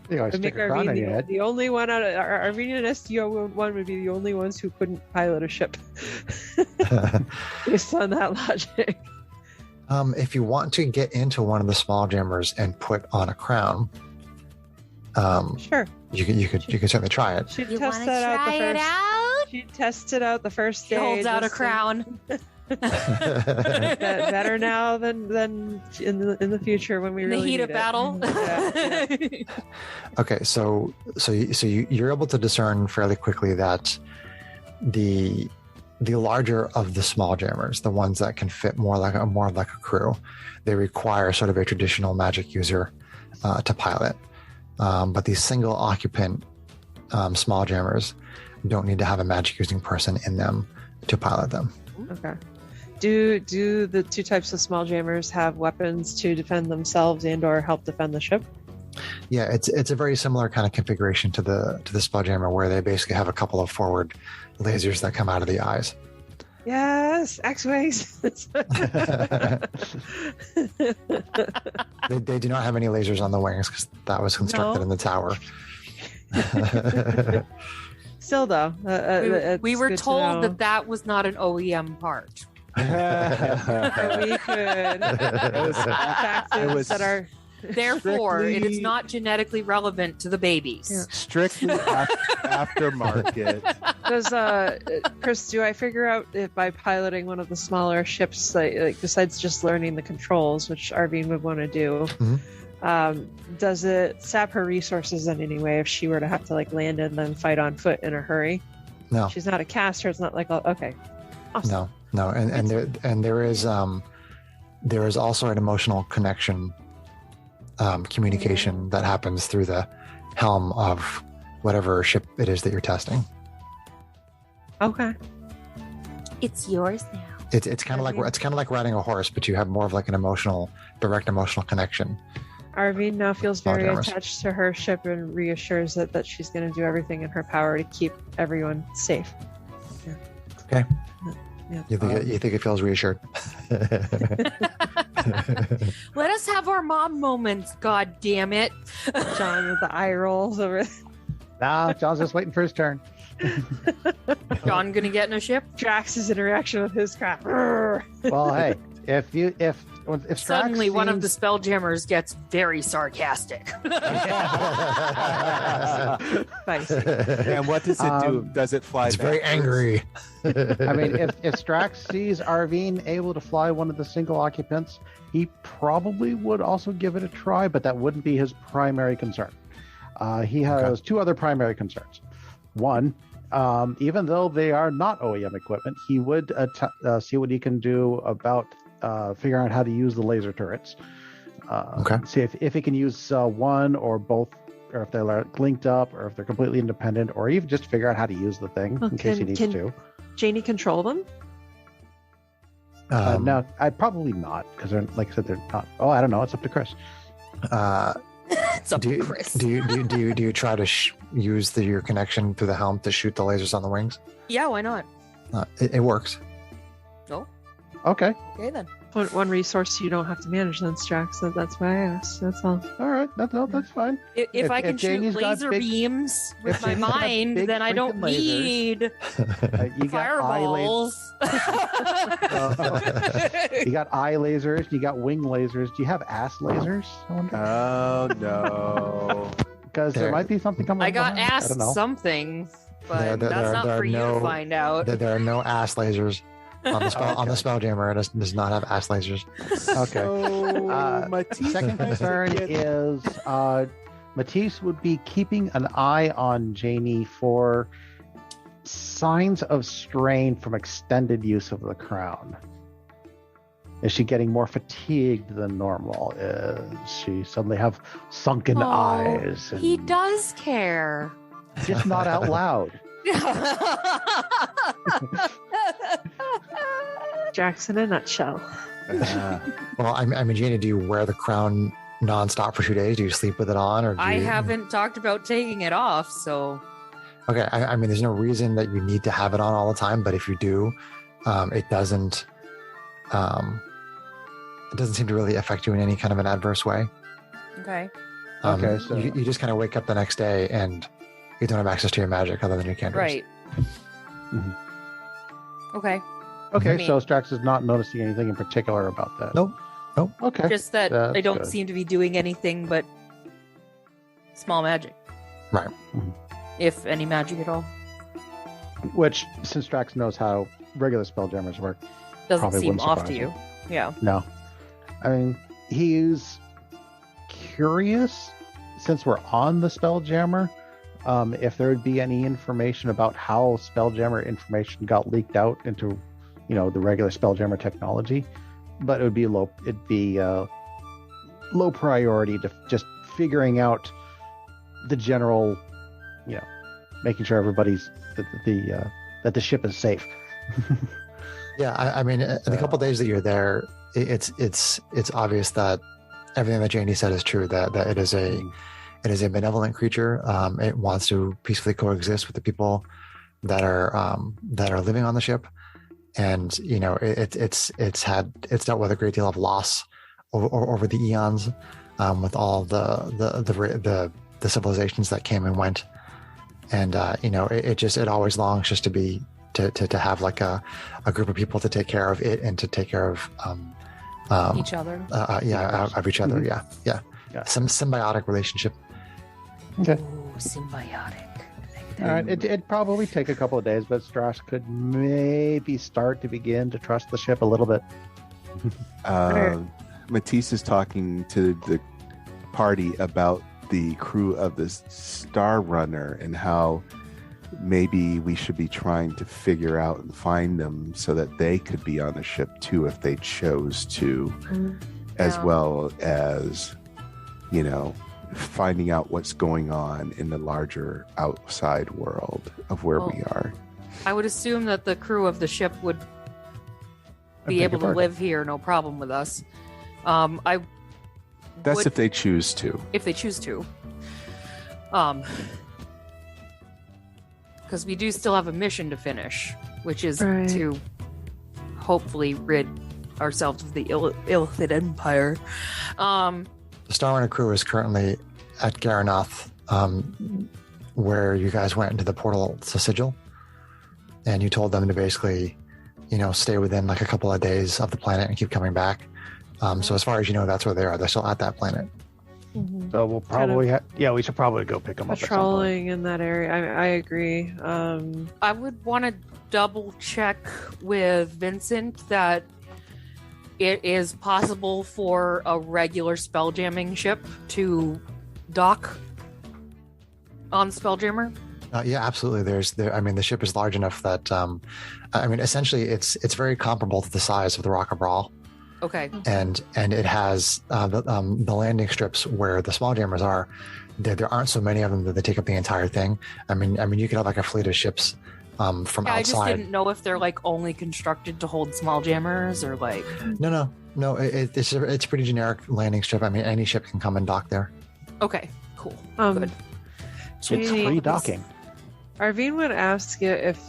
You know, stick a crown on your head. the only one out of Arvine and STO1 would be the only ones who couldn't pilot a ship. Based on that logic. If you want to get into one of the small jammers and put on a crown, sure, you could certainly try it. She'd test that out the first. She'd test it out the first day. She holds out a crown. Better now than in the future when we really the heat need of battle. Yeah. Okay, so you're able to discern fairly quickly that the larger of the small jammers, the ones that can fit more like a crew, they require sort of a traditional magic user to pilot. But these single occupant small jammers don't need to have a magic using person in them to pilot them. Okay. Do the two types of small jammers have weapons to defend themselves and or help defend the ship? Yeah, it's a very similar kind of configuration to the Spelljammer, where they basically have a couple of forward lasers that come out of the eyes. Yes, X-Ways. They do not have any lasers on the wings because that was constructed in the tower. Still, though, we were told that was not an OEM part. We could. Taxes that are. Therefore, it is not genetically relevant to the babies. Yeah. Strictly aftermarket. Does Chris? Do I figure out if by piloting one of the smaller ships, like besides just learning the controls, which Arvine would want to do, does it sap her resources in any way if she were to have to land and then fight on foot in a hurry? No, she's not a caster. It's not like okay. Awesome. No, and there is also an emotional connection. Communication that happens through the helm of whatever ship it is that you're testing. Okay, it's yours now. It's kind of like riding a horse, but you have more of like an direct emotional connection Arvine now feels very Spelljammers. attached to her ship and reassures it that she's going to do everything in her power to keep everyone safe. Okay. Yeah. You think it feels reassured? Let us have our mom moments, god damn it. John with the eye rolls over. Nah, John's just waiting for his turn. John gonna get in a ship? Drax's interaction with his craft. Well, hey, if Strax Suddenly one of the seems- spelljammers gets very sarcastic. Spicy. And what does it do? Does it fly It's back? very angry. I mean, if Strax sees Arvine able to fly one of the single occupants, he probably would also give it a try, but that wouldn't be his primary concern. He has two other primary concerns. One, even though they are not OEM equipment, he would see what he can do about figuring out how to use the laser turrets. See if he can use one or both, or if they're linked up, or if they're completely independent, or even just figure out how to use the thing in case he needs to. Janie control them? No, I'd probably not, because like I said, they're not. Oh, I don't know. It's up to Chris. It's up to Chris. Do you try to use your connection through the helm to shoot the lasers on the wings? Yeah, why not? It works. No? Okay. Okay then. One resource you don't have to manage then, Strax. So that's why I asked. That's all. All right. That's fine. If I can shoot Janie's got laser big- beams with if my Janie's got mind, big then I don't freaking lasers, need You got eye lasers. fireballs. You got eye lasers. You got wing lasers. Do you have ass lasers? I wonder? Oh no! Because there might be something coming. I got behind. I asked don't know. something, but There- that's not there are for you to no- find out. There are no ass lasers on the Spelljammer. It does not have ass lasers. Okay. Matisse Second has to concern get- is Matisse would be keeping an eye on Janie for signs of strain from extended use of the crown. Is she getting more fatigued than normal? Is she suddenly have sunken eyes? He and does care. just not out loud. Drax in a nutshell. Well, I mean, Janie, do you wear the crown nonstop for 2 days? Do you sleep with it on, or do I you... haven't talked about taking it off, so Okay, I mean, there's no reason that you need to have it on all the time, but if you do, it doesn't seem to really affect you in any kind of an adverse way. okay. Okay, so- you just kind of wake up the next day and you don't have access to your magic other than your candles. Right. Mhm. Okay. Okay, I mean- so Strax is not noticing anything in particular about that. Nope. Okay. Just that That's I don't good. seem to be doing anything but small magic. Right. Mhm. If any magic at all. Which, since Strax knows how regular spelljammers work, Doesn't Probably seem wouldn't off to surprise you. Yeah. no. I mean, he's curious, since we're on the spelljammer, if there would be any information about how spelljammer information got leaked out into, the regular spelljammer technology. But it would be low priority to just figuring out the general, making sure everybody's that the ship is safe. Yeah, I mean, in the couple days that you're there, it's obvious that everything that Janie said is true. That it is a benevolent creature. It wants to peacefully coexist with the people that are living on the ship, and it's dealt with a great deal of loss over the eons, with all the civilizations that came and went, and it always longs just to have like a group of people to take care of it and to take care of Each other. of each other. Mhm. Yeah. Yeah. Some symbiotic relationship. Okay. Ooh, symbiotic. All right. It'd probably take a couple of days, but Strash could maybe start to begin to trust the ship a little bit. Matisse is talking to the party about the crew of the Star Runner and how maybe we should be trying to figure out and find them so that they could be on the ship too if they chose to, as Yeah. well as, finding out what's going on in the larger outside world of where we are. I would assume that the crew of the ship would I be beg able your to pardon? live here, no problem with us. I That's would- if they choose to. if they choose to. Because we do still have a mission to finish, which is Right. to hopefully rid ourselves of the Illithid Empire. The Starrunner crew is currently at Garanoth, where you guys went into the portal to Sigil, and you told them to basically, stay within like a couple of days of the planet and keep coming back. So as far as you know, that's where they are. They're still at that planet. So we'll probably we should probably go pick them up at some point. Patrolling in that area. I agree. I would want to double check with Vincent that it is possible for a regular spelljamming ship to dock on Spelljammer. Yeah, absolutely. The ship is large enough that, essentially, it's very comparable to the size of the Rock of Brawl, Okay. and it has the landing strips where the small jammers are. There aren't so many of them that they take up the entire thing. I mean, you could have like a fleet of ships from Yeah, I just outside. didn't know if they're like only constructed to hold small jammers or like. No. It's a pretty generic landing strip. I mean, any ship can come and dock there. Okay, cool. Um, Good. It's Janie, free docking. Arvine would ask you if,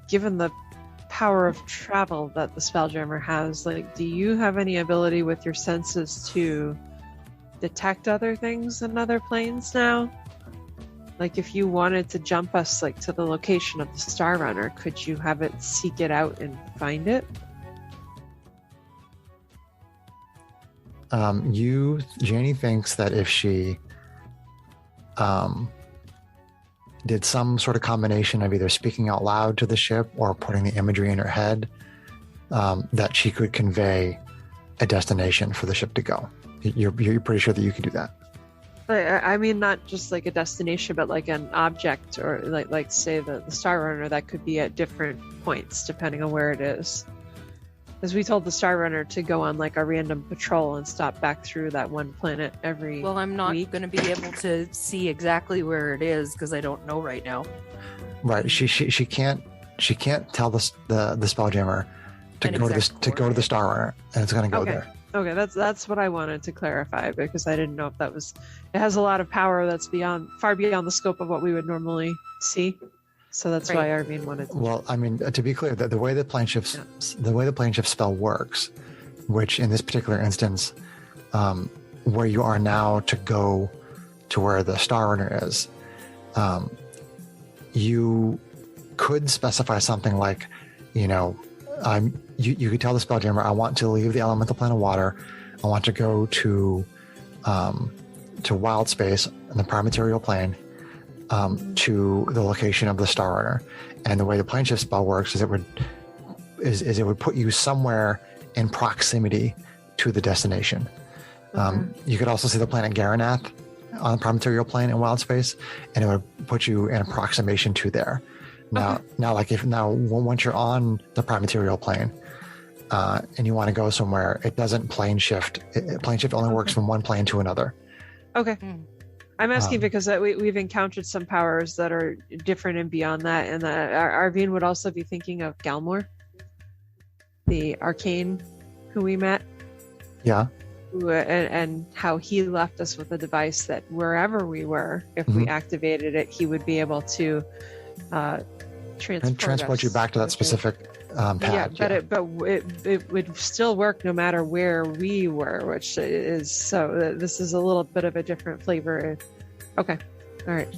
given the power of travel that the Spelljammer has, do you have any ability with your senses to detect other things in other planes now? Like, if you wanted to jump us, to the location of the Star Runner, could you have it seek it out and find it? Janie thinks that if she did some sort of combination of either speaking out loud to the ship or putting the imagery in her head, that she could convey a destination for the ship to go. You're pretty sure that you could do that. I mean, not just a destination, but an object, or say the Star Runner that could be at different points depending on where it is. Because we told the Star Runner to go on a random patrol and stop back through that one planet every. Well, I'm not week. going to be able to see exactly where it is because I don't know right now. Right. She can't tell the Spelljammer to An go to exact the Star Runner, and it's going to go Okay. there. Okay, that's what I wanted to clarify, because I didn't know if that was. It has a lot of power that's far beyond the scope of what we would normally see. So that's why Arvine wanted to. Well, I mean, to be clear, the way the plane shift spell works, which in this particular instance, where you are now to go to where the Star Runner is, you could specify something like, you could tell the Spelljammer, I want to leave the elemental plane of water. I want to go to wild space in the prime material plane, to the location of the Star Runner. And the way the plane shift spell works is it would put you somewhere in proximity to the destination. You could also see the planet Garanath on the prime material plane in wild space, and it would put you in approximation to there. Now, once you're on the prime material plane, and you want to go somewhere, it doesn't plane shift. Plane shift only works from one plane to another. Okay. I'm asking because we've encountered some powers that are different and beyond that, and that Arvine would also be thinking of Galmor, the arcane who we met. Yeah. And how he left us with a device that wherever we were, if we activated it, he would be able to transport you back to that specific pad. Yeah, but it would still work no matter where we were, which is this is a little bit of a different flavor. Okay, all right.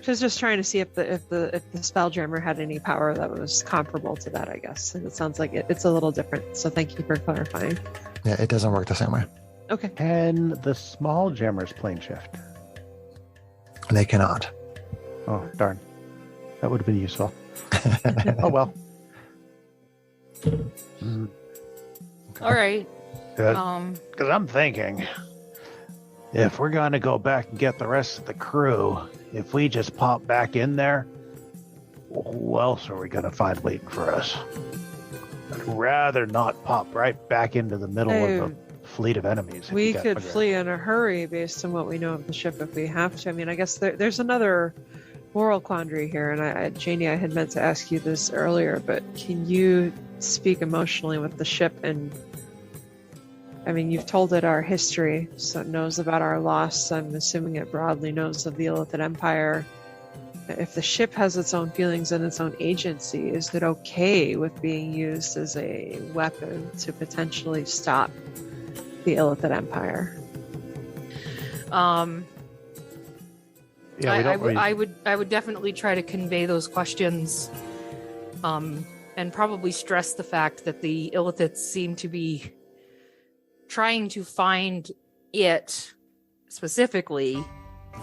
Just trying to see if the Spelljammer had any power that was comparable to that, I guess. And it sounds like it's a little different. So thank you for clarifying. Yeah, it doesn't work the same way. Okay. Can the small jammers plane shift? They cannot. Oh, darn. That would have been useful. Oh, well. All right. Good. Because I'm thinking, if we're going to go back and get the rest of the crew, if we just pop back in there, who else are we going to find waiting for us? I'd rather not pop right back into the middle of a fleet of enemies. if We you get could my drift. flee in a hurry based on what we know of the ship if we have to. I mean, I guess there's another moral quandary here, and Janie, I had meant to ask you this earlier, but can you speak emotionally with the ship and I mean, you've told it our history, so it knows about our loss. I'm assuming it broadly knows of the Illithid Empire. If the ship has its own feelings and its own agency, is it okay with being used as a weapon to potentially stop the Illithid Empire? I would definitely try to convey those questions, and probably stress the fact that the Illithids seem to be trying to find it specifically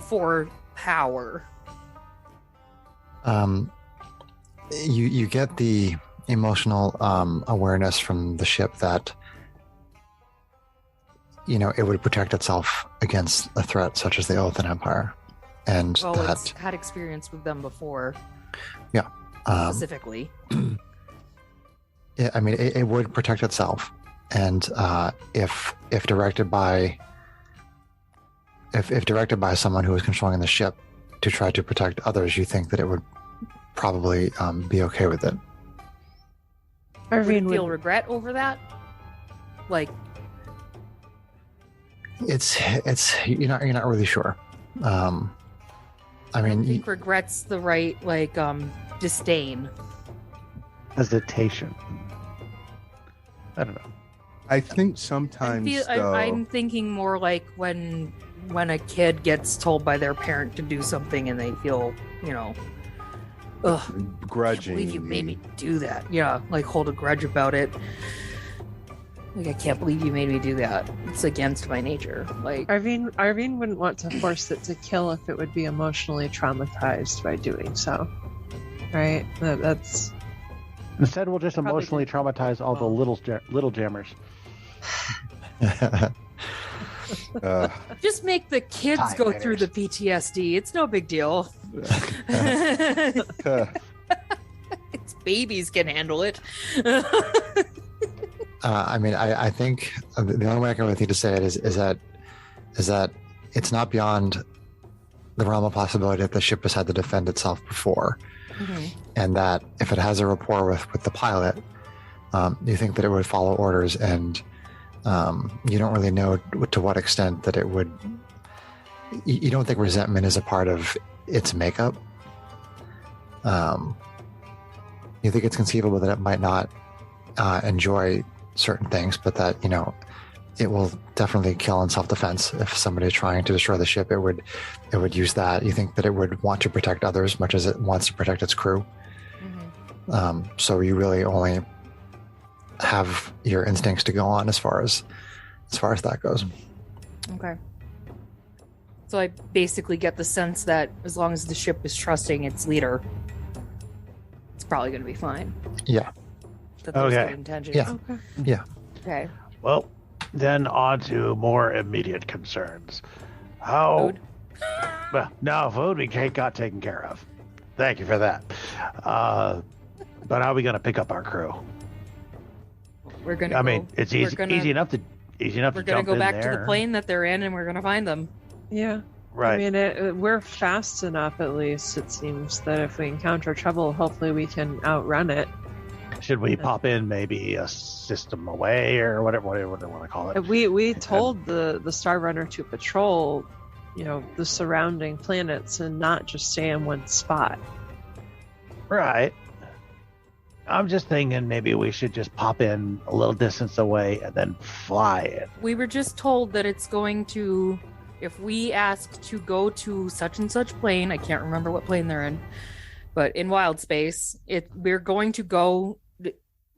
for power. You get the emotional awareness from the ship that, you know, it would protect itself against a threat such as the Illithid Empire. And it's had experience with them before. Yeah. Specifically. I mean, it would protect itself. And if directed by someone who is controlling the ship to try to protect others, you think that it would probably be okay with it. Arvine would feel regret over that? Like, it's you're not really sure. I mean, I think regret's the right, like, disdain. Hesitation. I don't know. I think sometimes I'm thinking more like when a kid gets told by their parent to do something and they feel, you know, grudging. I can't believe you made me do that. Yeah, like hold a grudge about it. Like, I can't believe you made me do that. It's against my nature. Like, Arvine wouldn't want to force it to kill if it would be emotionally traumatized by doing so. Right? That's. Instead, we'll just emotionally traumatize all the little jammers. Just make the kids go through the PTSD. It's no big deal. It's babies can handle it. I mean, I think the only way I can really think to say it is that it's not beyond the realm of possibility that the ship has had to defend itself before, and that if it has a rapport with the pilot, you think that it would follow orders, and you don't really know to what extent that it would. You don't think resentment is a part of its makeup. You think it's conceivable that it might not enjoy certain things, but that, you know, it will definitely kill in self-defense. If somebody's trying to destroy the ship, it would use that. You think that it would want to protect others much as it wants to protect its crew. So you really only have your instincts to go on as far as that goes. Okay. So I basically get the sense that as long as the ship is trusting its leader, it's probably going to be fine. Yeah. That there's good intentions. Yeah. Okay. Yeah. Okay. Well, then on to more immediate concerns. How? Food? Well, no, food we got taken care of. Thank you for that. But how are we going to pick up our crew? We're gonna. I mean, it's easy enough to We're jump gonna go in back to there. the plane that they're in, and we're gonna find them. Yeah. Right. I mean, we're fast enough, at least, it seems, that if we encounter trouble, hopefully we can outrun it. Should we pop in maybe a system away or whatever they want to call it? We told the Star Runner to patrol, you know, the surrounding planets and not just stay in one spot. Right. I'm just thinking maybe we should just pop in a little distance away and then fly it. We were just told that it's going to, if we ask to go to such and such plane, I can't remember what plane they're in, but in wild space, we're going to go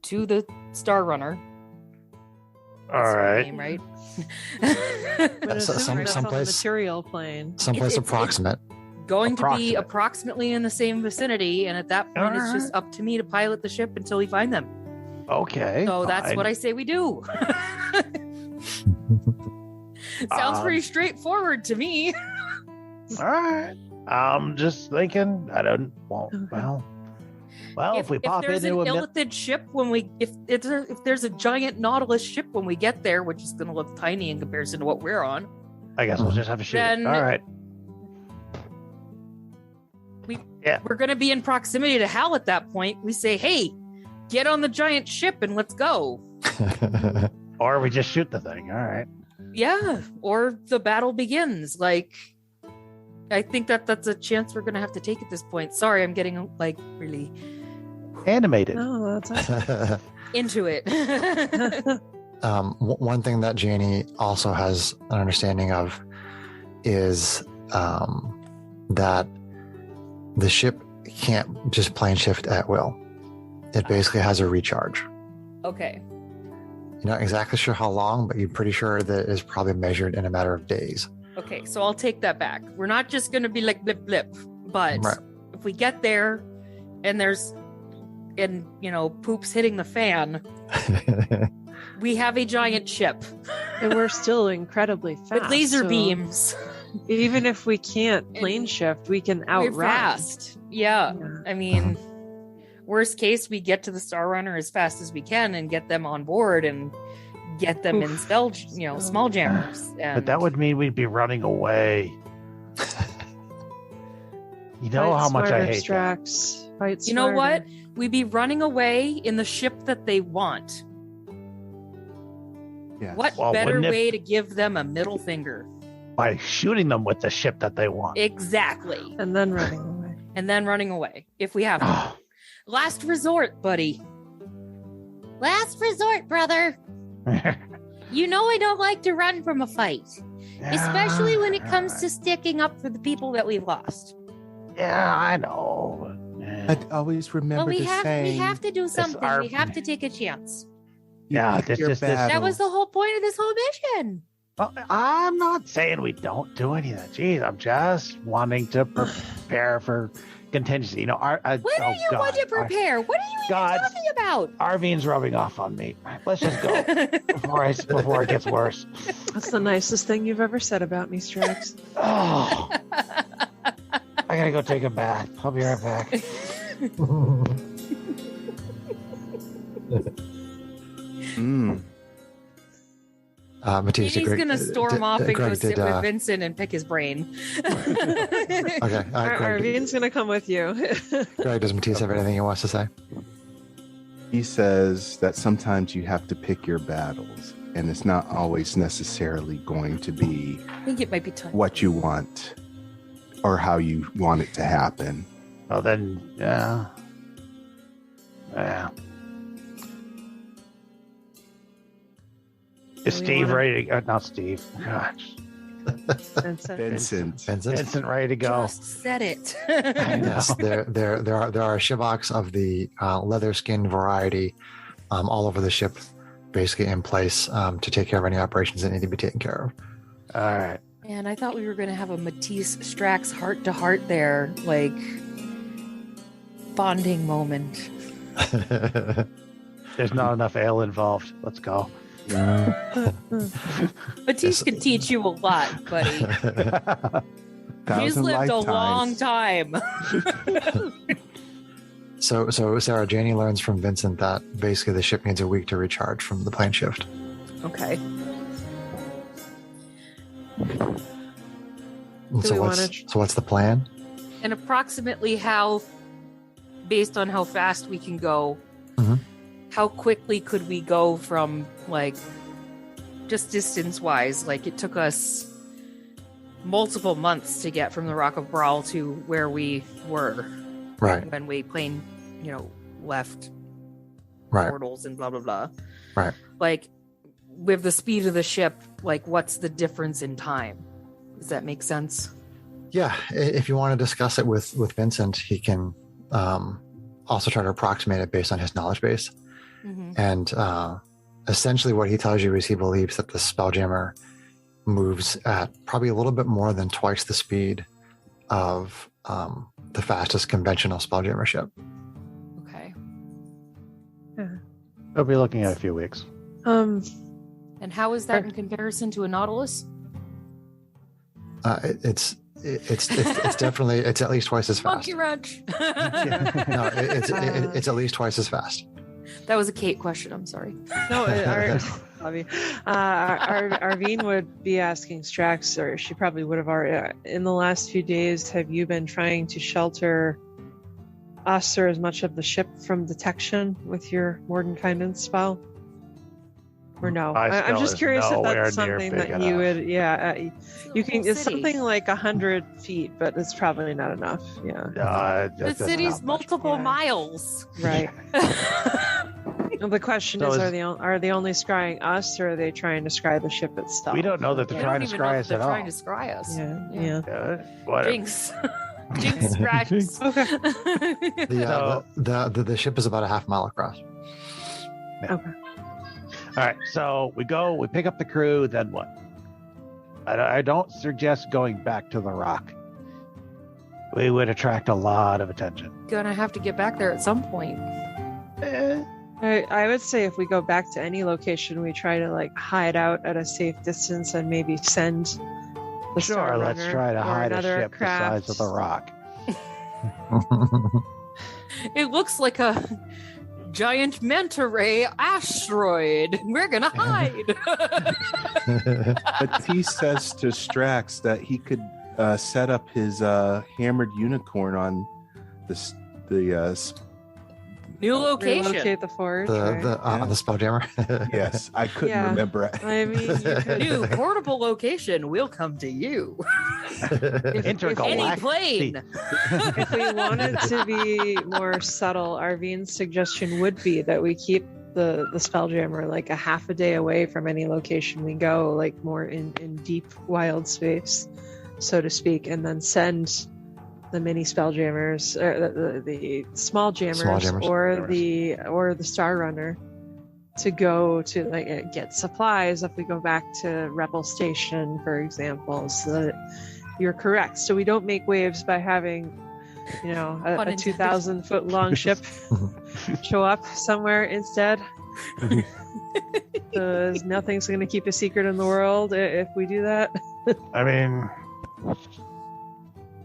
to the Star Runner. All right. Name, right? But someplace on the someplace- material plane. Someplace It's approximate. Going to be Approximate. approximately in the same vicinity, and at that point, it's just up to me to pilot the ship until we find them. Okay. So that's what I say we do. Sounds pretty straightforward to me. All right. I'm just thinking. I don't. Well. If we pop there's into an a illithid ship if there's a giant Nautilus ship when we get there, which is going to look tiny in comparison to what we're on, I guess we'll just have to shoot. Then- All right. we're going to be in proximity to Hal at that point. We say, "Hey, get on the giant ship and let's go." Or we just shoot the thing. All right. Yeah, or the battle begins. Like, I think that's a chance we're gonna have to take at this point. Sorry, I'm getting like really Animated. Oh, that's awesome. into it. One thing that Janie also has an understanding of is that the ship can't just plane shift at will. It basically has a recharge. Okay. You're not exactly sure how long, but you're pretty sure that it's probably measured in a matter of days. Okay, so I'll take that back. We're not just gonna be like blip blip, but Right. if we get there and there's poop's hitting the fan, we have a giant ship And we're still incredibly fast. with laser so beams. Even if we can't plane shift, we can We're outrun. fast. Yeah. Yeah. I mean, worst case, we get to the Star Runner as fast as we can and get them on board and get them in small jammers. And But that would mean we'd be running away. You know Fight how much I smarter, hate that. Strax. Fight You know what? smarter. We'd be running away in the ship that they want. Yes. What Well, better wouldn't it- way to give them a middle finger? By shooting them with the ship that they want. Exactly. And then running away. And then running away if we have to. Oh, Last resort, buddy. Last resort, brother. You know I don't like to run from a fight, especially when it comes to sticking up for the people that we've lost. Yeah, I know. I'd always remember Well, we the have saying. to do something. our- We have to take a chance. you Yeah, pick this your is- this- That was the battles. whole point of this whole mission. Well, I'm not saying we don't do any of that. Jeez, I'm just wanting to prepare for contingency. You know, When do you want to prepare? What are you even God. talking about? Arvine's rubbing off on me. Let's just go before it gets worse. That's the nicest thing you've ever said about me, Strax. Oh, I gotta go take a bath. I'll be right back. Matisse, He's going to storm off and go Greg, sit with Vincent and pick his brain. Okay, Greg, Arvine's gonna come with you. Greg, does Matisse have anything he wants to say? He says that sometimes you have to pick your battles, and it's not always necessarily going to be I think it might be time. what you want or how you want it to happen. Well, then, yeah. Is We Steve wanna- ready to go? Not Steve. Gosh. Vincent. Vincent. Vincent? Vincent ready to go. Just said it. I know. Yes, there are shivaks of the leather skin variety all over the ship, basically in place to take care of any operations that need to be taken care of. All right. And I thought we were going to have a Matisse Strax heart to heart there, like bonding moment. There's not enough ale involved. Let's go. Matisse can teach you a lot, buddy. He's Thousand lived a long lifetimes. time. So Sarah, Janie learns from Vincent that basically the ship needs a week to recharge from the plane shift. Okay. And Do so we what's the plan? And approximately how, based on how fast we can go, Mhm. how quickly could we go from, like, just distance-wise? Like, it took us multiple months to get from the Rock of Brawl to where we were Right, when we plane, left right. portals and blah, blah, blah. Right. Like, with the speed of the ship, like, what's the difference in time? Does that make sense? Yeah, if you want to discuss it with Vincent, he can also try to approximate it based on his knowledge base. Mm-hmm. And essentially what he tells you is he believes that the Spelljammer moves at probably a little bit more than twice the speed of the fastest conventional Spelljammer ship. Okay. We'll be looking at a few weeks. And how is that in comparison to a Nautilus? It's definitely, it's at least twice as fast. Monkey wrench. No, it's at least twice as fast. That was a Kate question. I'm sorry. No, Arvine would be asking Strax, or she probably would have already. In the last few days, have you been trying to shelter us or as much of the ship from detection with your Mordenkainen spell? Or no? My I'm skull just is curious if nowhere that's near something big that you enough. would. Yeah, you can. Whole It's city. something like 100 feet, but it's probably not enough. Yeah. The That's city's not much. multiple Yeah. miles. Right. Well, the question So is, is- are they only scrying us, or are they trying to scry the ship itself? We don't know that they're I trying don't to even know scry if us they're at all. trying to scry us. Yeah. Whatever. Jinx. Jinx scratches. Okay. The ship is about a half mile across. Okay. All right, so we go, we pick up the crew, then what? I don't suggest going back to the rock. We would attract a lot of attention. Gonna have to get back there at some point. I would say if we go back to any location, we try to like hide out at a safe distance and maybe send the Star Sure, let's Runner try to or hide a another ship the size of the rock. It looks like a giant manta ray asteroid. We're gonna hide. Matisse says to Strax that he could set up his hammered unicorn on the New location. relocate the forge. right? The Spelljammer. yes, I couldn't Yeah. remember it. I mean, you could, New portable location will come to you. Intergalactic. Any plane. if we wanted to be more subtle, Arvine's suggestion would be that we keep the Spelljammer like a half a day away from any location we go, like more in deep wild space, so to speak, and then send the mini Spelljammers, or the small jammers, or the Star Runner to go to like get supplies if we go back to Rebel Station, for example. So that you're correct. So we don't make waves by having, you know, Pun a intended. 2,000 foot long ship show up somewhere instead. Because nothing's going to keep a secret in the world if we do that. I mean,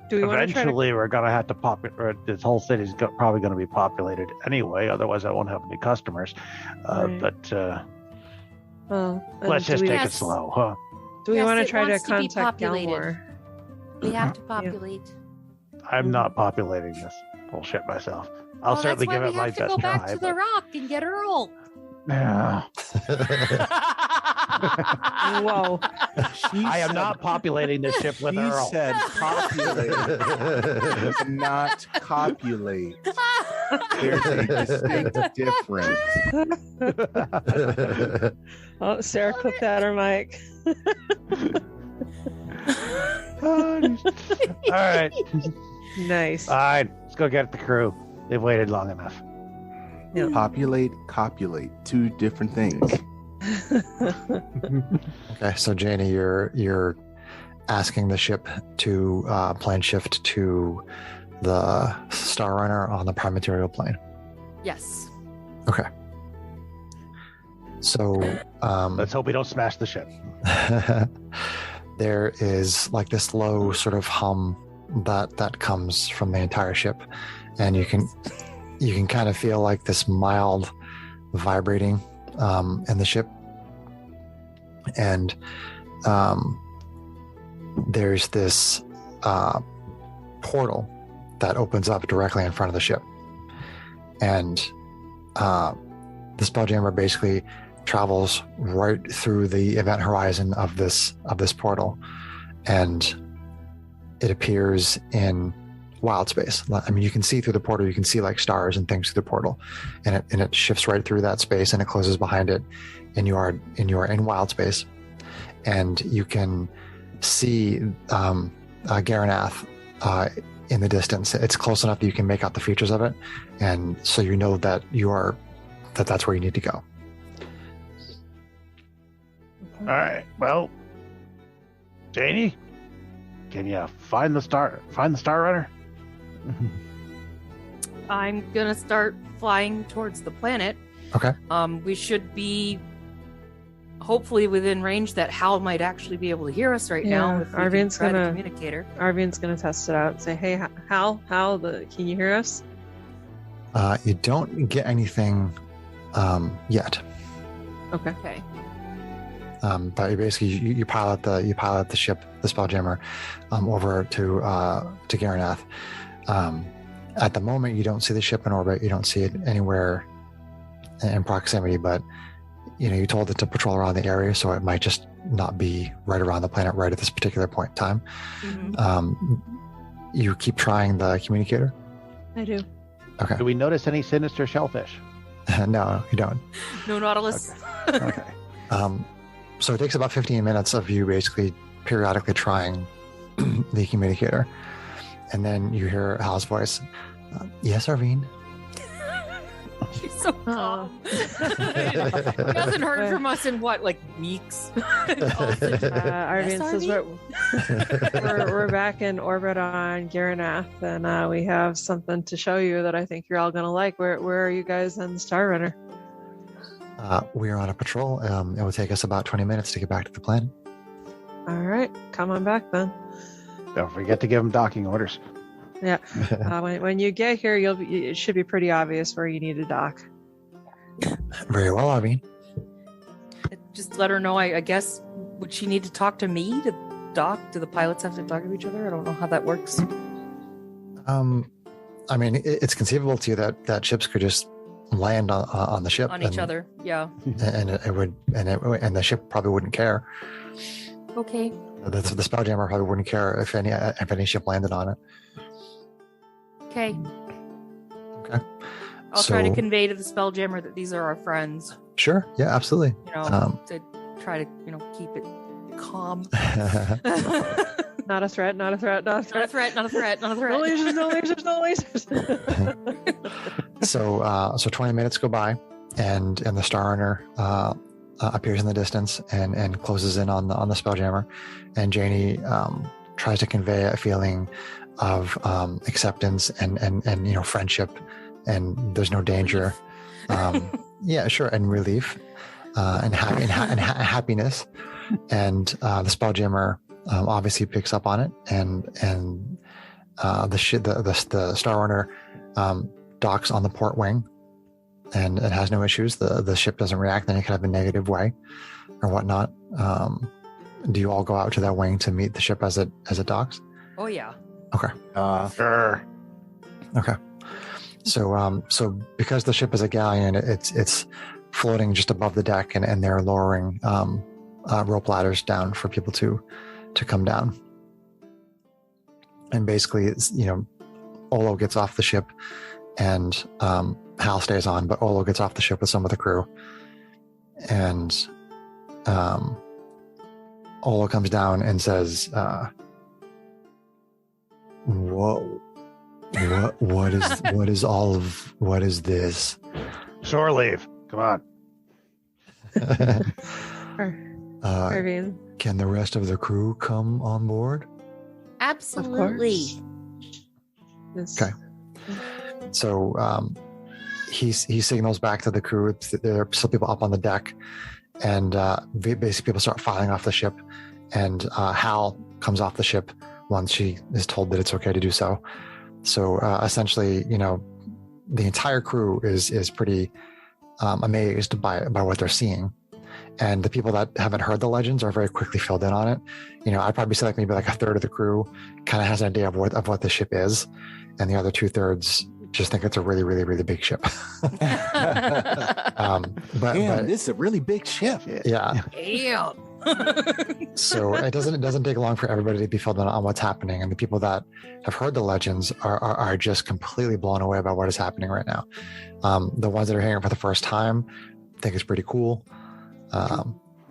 Do we want to try to? eventually we're going to have to this whole city's probably going to be populated anyway, otherwise I won't have any customers. Right. But Well, let's do just we, take it Yes. slow, huh? Do we Yes, want to it try to wants to be contact populated. Galmore? We have to populate. I'm not populating this bullshit myself. I'll Well, certainly that's give why it we my have to best go try. back to the rock and get Earl. Yeah. Whoa. I am not populating this ship with He Earl. said populate, not copulate. There's a distinct difference. Oh, Sarah clipped out her mic. All right. Nice. All right. Let's go get the crew. They've waited long enough. Populate, copulate, two different things. Okay, so Janie, you're asking the ship to plane shift to the Star Runner on the prime material plane. Yes. So Let's hope we don't smash the ship. there is like this low sort of hum that comes from the entire ship, and you can kind of feel like this mild vibrating in the ship, and there's this portal that opens up directly in front of the ship, and the Spelljammer basically travels right through the event horizon of this portal, and it appears in wild space. I mean, you can see through the portal, you can see like stars and things through the portal, and it shifts right through that space, and it closes behind it, and you are in wild space, and you can see Garanath in the distance. It's close enough that you can make out the features of it, and so you know that that's where you need to go. All right. Well, Janie, can you find the Star Runner? I'm gonna start flying towards the planet. Okay. We should be hopefully within range that Hal might actually be able to hear us right now. Yeah, If we can Arvine's try the gonna- communicator. Arvine's gonna test it out and say, "Hey, Hal, can you hear us?" You don't get anything yet. Okay. Okay. But you basically you pilot the ship, the Spelljammer, over to Garanath. At the moment, you don't see the ship in orbit. You don't see it anywhere in proximity, but you told it to patrol around the area, so it might just not be right around the planet right at this particular point in time. You keep trying the communicator? I do. Okay. Do we notice any sinister shellfish? No, you don't. No Nautilus. Okay. So it takes about 15 minutes of you basically periodically trying the communicator. And then you hear Hal's voice. Yes, Arvine? She's so calm. He hasn't heard from us in what, like weeks? Arvin says we're back in orbit on Garanath, and we have something to show you that I think you're all gonna like. Where are you guys on the Star Runner? We are on a patrol. It will take us about 20 minutes to get back to the planet. All right, come on back then. Don't forget to give them docking orders. Yeah. When you get here, it should be pretty obvious where you need to dock. Very well, Arvine. Just let her know. I guess, would she need to talk to me to dock? Do the pilots have to talk to each other? I don't know how that works. I mean, it's conceivable to you that ships could just land on the ship On each other, yeah. and the ship probably wouldn't care. Okay. The Spelljammer probably wouldn't care if any ship landed on it. Okay. Okay. I'll try to convey to the Spelljammer that these are our friends. Sure. Yeah, absolutely. To try to, keep it calm. Not a threat, not a threat, not a threat. Not a threat, not a threat, not a threat. No lasers, no lasers, no lasers. So 20 minutes go by, and the Star Runner appears in the distance and closes in on the Spelljammer, and Janie tries to convey a feeling of acceptance and friendship, and there's no danger. Yeah, sure, and relief, and happiness, and the Spelljammer obviously picks up on it, and the Star Runner docks on the port wing, and it has no issues. The ship doesn't react in any kind of a negative way or whatnot. Do you all go out to that wing to meet the ship as it docks? Oh yeah. Okay. Sure. Okay. So because the ship is a galleon, it's floating just above the deck, and they're lowering rope ladders down for people to come down. And basically, Olo gets off the ship, and Hal stays on, but Olo gets off the ship with some of the crew, and Olo comes down and says, "Whoa, what is this?" Shore leave. Come on. Arvin. Can the rest of the crew come on board? Absolutely. Okay. So he signals back to the crew. There are still people up on the deck, and basically people start filing off the ship, and Hal comes off the ship once she is told that it's okay to do so. So essentially, the entire crew is pretty amazed by what they're seeing. And the people that haven't heard the legends are very quickly filled in on it. I'd probably say maybe a third of the crew kind of has an idea of what the ship is, and the other 2/3 just think it's a really, really, really big ship. But this is a really big ship. Yeah. Damn. So it doesn't take long for everybody to be filled in on what's happening, and the people that have heard the legends are just completely blown away by what is happening right now. The ones that are hearing it for the first time think it's pretty cool.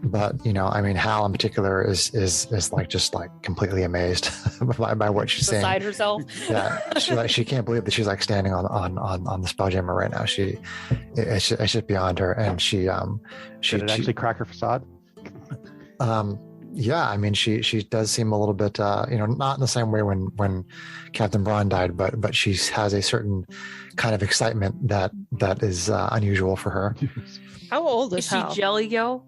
But Hal in particular is just completely amazed by what she's saying. Beside herself. Yeah, she can't believe that she's standing on the Spelljammer right now. It's just beyond her, and she actually crack her facade. Yeah, she does seem a little bit not in the same way when Captain Braun died, but she has a certain kind of excitement that is unusual for her. How old Is is she Hal? Jelly Yo?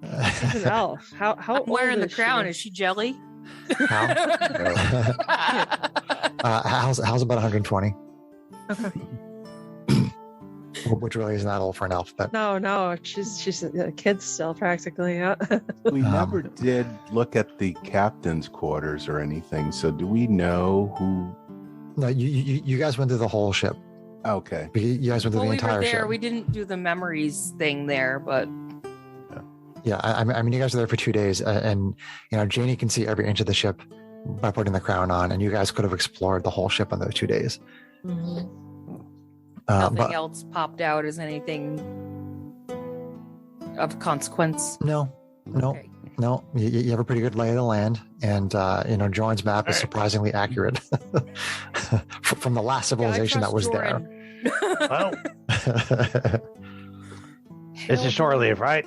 She's an elf. How I'm old wearing the is crown. she? Is she jelly? Hal's about 120. Okay. Which really isn't that old for an elf, but No, she's a kid still practically. Yeah. We never did look at the captain's quarters or anything. So do we know who? no, you guys went through the whole ship. Okay. You guys went through the We entire were there. ship. We didn't do the memories thing there, but Yeah, I mean, you guys are there for 2 days, and Janie can see every inch of the ship by putting the crown on, and you guys could have explored the whole ship on those 2 days. Nothing else popped out as anything of consequence. No. Okay. No, you have a pretty good lay of the land, and Joran's map is surprisingly accurate from the last civilization that was there. Well, this is shore leave, right?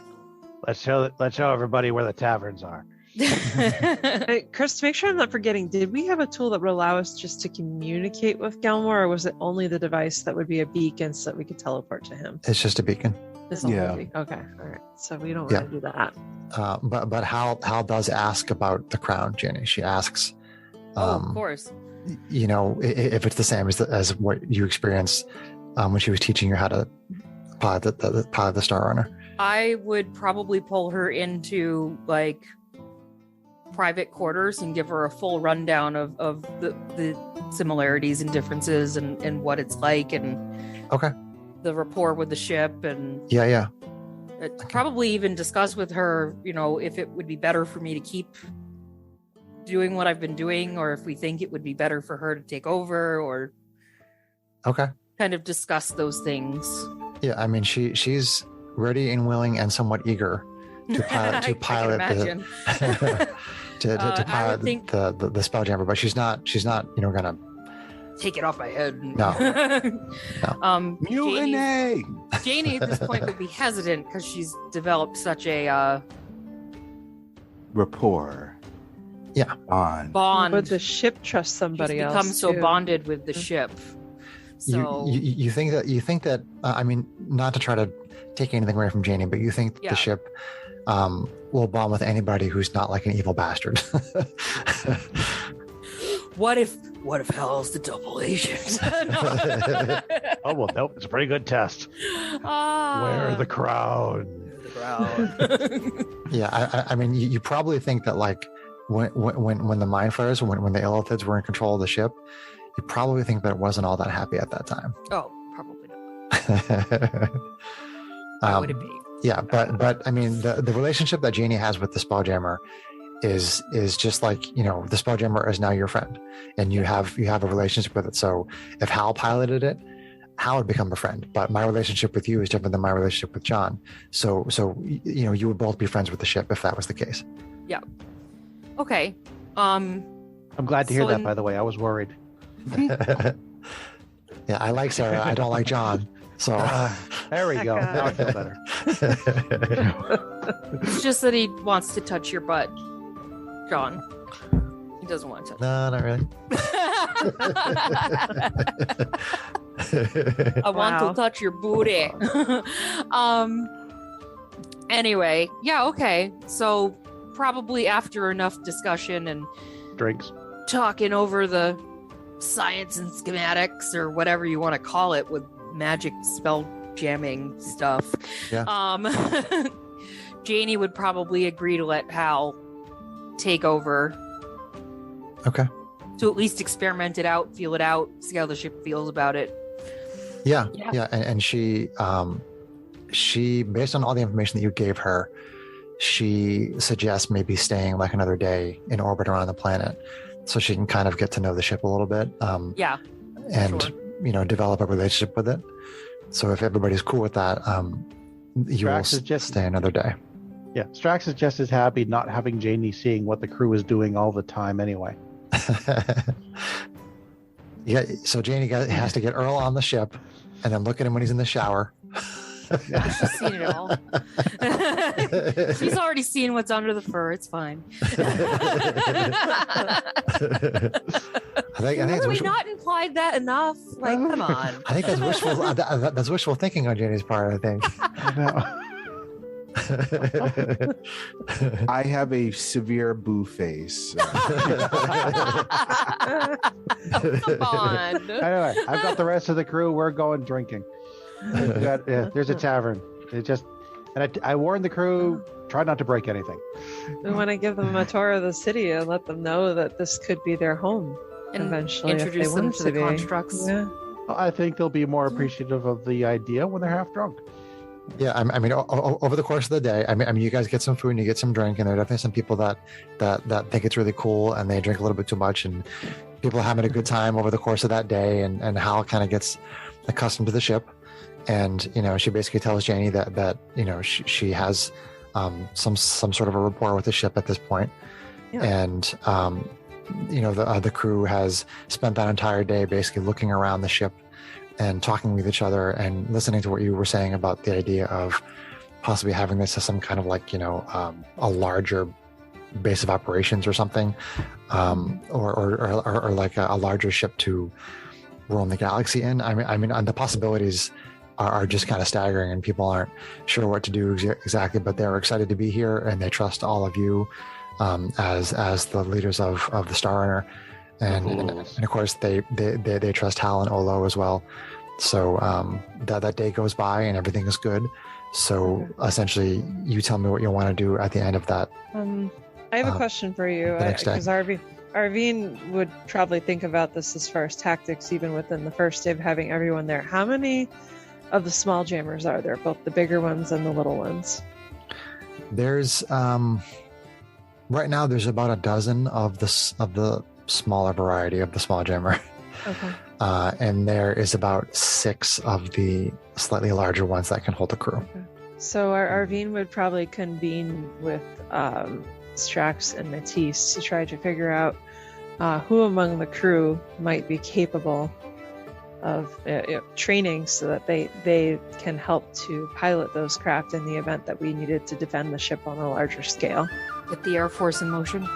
Let's show everybody where the taverns are. Hey, Chris, to make sure I'm not forgetting, did we have a tool that would allow us just to communicate with Gelmor, or was it only the device that would be a beacon so that we could teleport to him? It's just a beacon. Yeah. Okay, all right. So we don't really do that. But Hal does ask about the crown, Jenny. She asks, of course. If it's the same as what you experienced when she was teaching you how to pilot the Star Runner. I would probably pull her into like private quarters and give her a full rundown of the similarities and differences and what it's like, and the rapport with the ship, and probably even discuss with her, if it would be better for me to keep doing what I've been doing, or if we think it would be better for her to take over, or kind of discuss those things. Yeah, I mean, she's ready and willing and somewhat eager to pilot the Spelljammer, but she's not gonna take it off my head. No. Mutiny! Janie at this point would be hesitant because she's developed such a rapport. Yeah. Bond. But the ship trusts somebody else. Become so bonded with the ship. So you think that I mean, not to try to take anything away from Janie, but you think the ship will bond with anybody who's not like an evil bastard. What if Hal's the double agent? Oh well, nope. It's a pretty good test. Wear the crown. Yeah, I mean, you probably think that like when the mind flayers, when the illithids were in control of the ship, you probably think that it wasn't all that happy at that time. Oh, probably not. Why would it be? Yeah, but I mean, the relationship that Janie has with the Spelljammer is just like, the Spelljammer is now your friend, and you have a relationship with it. So if Hal piloted it, Hal would become a friend. But my relationship with you is different than my relationship with John. So you would both be friends with the ship if that was the case. Yeah. Okay. I'm glad to hear that. By the way, I was worried. Yeah, I like Sarah. I don't like John. So there we go. Now I feel better. It's just that he wants to touch your butt, John. He doesn't want to touch. No, not really. I want to touch your booty. Anyway, yeah, okay. So probably after enough discussion and drinks, talking over the science and schematics or whatever you want to call it with magic spell jamming stuff. Yeah. Janie would probably agree to let Hal take over. Okay. To at least experiment it out, feel it out, see how the ship feels about it. Yeah. And she based on all the information that you gave her, she suggests maybe staying like another day in orbit around the planet so she can kind of get to know the ship a little bit. And sure. Develop a relationship with it. So if everybody's cool with that, you will stay another day. Yeah, Strax is just as happy not having Janie seeing what the crew is doing all the time anyway. Yeah, so Janie has to get Earl on the ship and then look at him when he's in the shower. She's seen it all. She's already seen what's under the fur. It's fine. Have we not implied that enough? Like, come on. I think that's wishful thinking on Janie's part, I think. I know. I have a severe boo face. Come on. Anyway, I've got the rest of the crew. We're going drinking. There's a tavern. I warned the crew, try not to break anything. We want to give them a tour of the city and let them know that this could be their home And eventually. introduce them to the constructs. Yeah. I think they'll be more appreciative of the idea when they're half drunk. Yeah, I mean, over the course of the day, I mean, you guys get some food and you get some drink, and there are definitely some people that think it's really cool and they drink a little bit too much, and people are having a good time over the course of that day. And Hal kind of gets accustomed to the ship, and she basically tells Janie that she has some sort of a rapport with the ship at this point, Yeah. and the crew has spent that entire day basically looking around the ship and talking with each other and listening to what you were saying about the idea of possibly having this as some kind of like, a larger base of operations or something, or like a larger ship to roam the galaxy in. I mean, the possibilities are just kind of staggering, and people aren't sure what to do exactly, but they're excited to be here and they trust all of you as the leaders of the Star Runner. And of course they trust Hal and Olo as well. So that day goes by and everything is good. So essentially, you tell me what you want to do at the end of that. I have a question for you, because Arvine would probably think about this as far as tactics, even within the first day of having everyone there. How many of the small jammers are there, both the bigger ones and the little ones? There's right now there's about a dozen of the smaller variety of the small jammer. Okay. And there is about 6 of the slightly larger ones that can hold the crew. Okay. So Arvine would probably convene with Strax and Matisse to try to figure out who among the crew might be capable of training so that they can help to pilot those craft in the event that we needed to defend the ship on a larger scale. Get the Air Force in motion.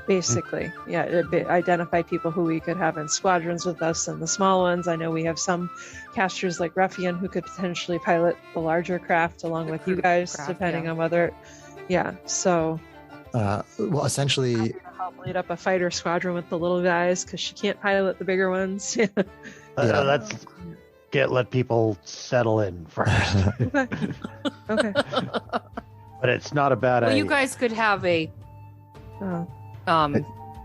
Basically, yeah, identify people who we could have in squadrons with us and the small ones. I know we have some casters like Ruffian who could potentially pilot the larger craft along with you guys, depending on whether, so. Well, essentially, happy to help lead up a fighter squadron with the little guys because she can't pilot the bigger ones. Let's let people settle in first. Okay. But it's not a bad idea. You guys could have a Oh.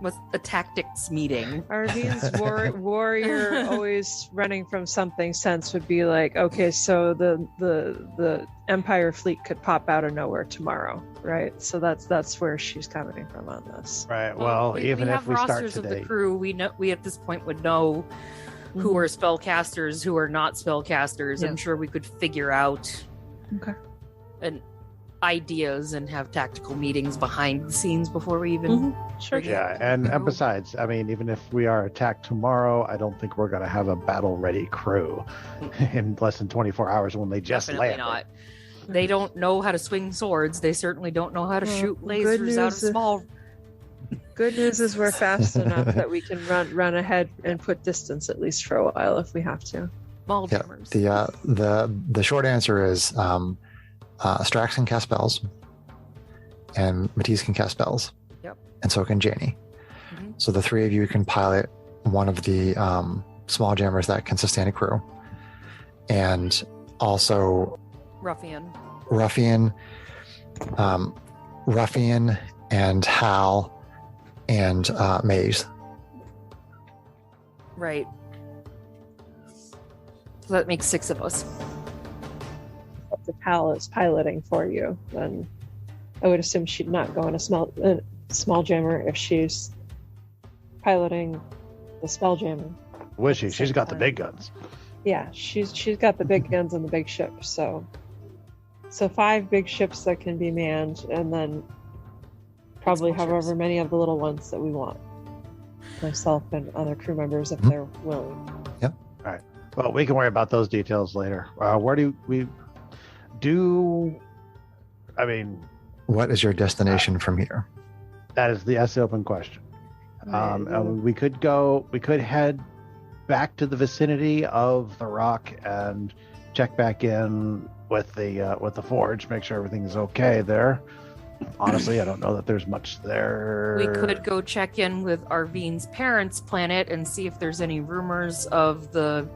what's a tactics meeting. Arvine's warrior always running from something sense would be like, okay, so the Empire fleet could pop out of nowhere tomorrow, right? So that's where she's coming from on this. Right. Well, even if we start rosters today, of the crew, we at this point would know who are spellcasters, who are not spellcasters. Yeah. I'm sure we could figure out ideas and have tactical meetings behind the scenes before we even Sure. yeah, and besides, I mean, even if we are attacked tomorrow, I don't think we're going to have a battle-ready crew in less than 24 hours when they just Definitely land. not. They don't know how to swing swords. They certainly don't know how to shoot lasers out of small. Good news is we're fast enough that we can run ahead and put distance at least for a while if we have to. Small yeah, jammers. the short answer is Strax can cast spells, and Matisse can cast spells. Yep. And so can Janie. Mm-hmm. So the 3 of you can pilot one of the small jammers that can sustain a crew, and also Ruffian. Ruffian, and Hal, and Maze. Right. So that makes 6 of us. If Hal is piloting for you, then I would assume she'd not go on a small jammer if she's piloting the Spelljammer. Would she? She's got the big guns. Yeah, she's got the big guns and the big ships. So 5 big ships that can be manned, and then probably Small however ships. many of the little ones that we want. Myself and other crew members if they're willing. Yep. All right. Well, we can worry about those details later. Where do we do? I mean, What is your destination from here? that's the open question. We could head back to the vicinity of the rock and check back in with the forge, make sure everything's okay there. Honestly, I don't know that there's much there. We could go check in with Arvine's parents' planet and see if there's any rumors of the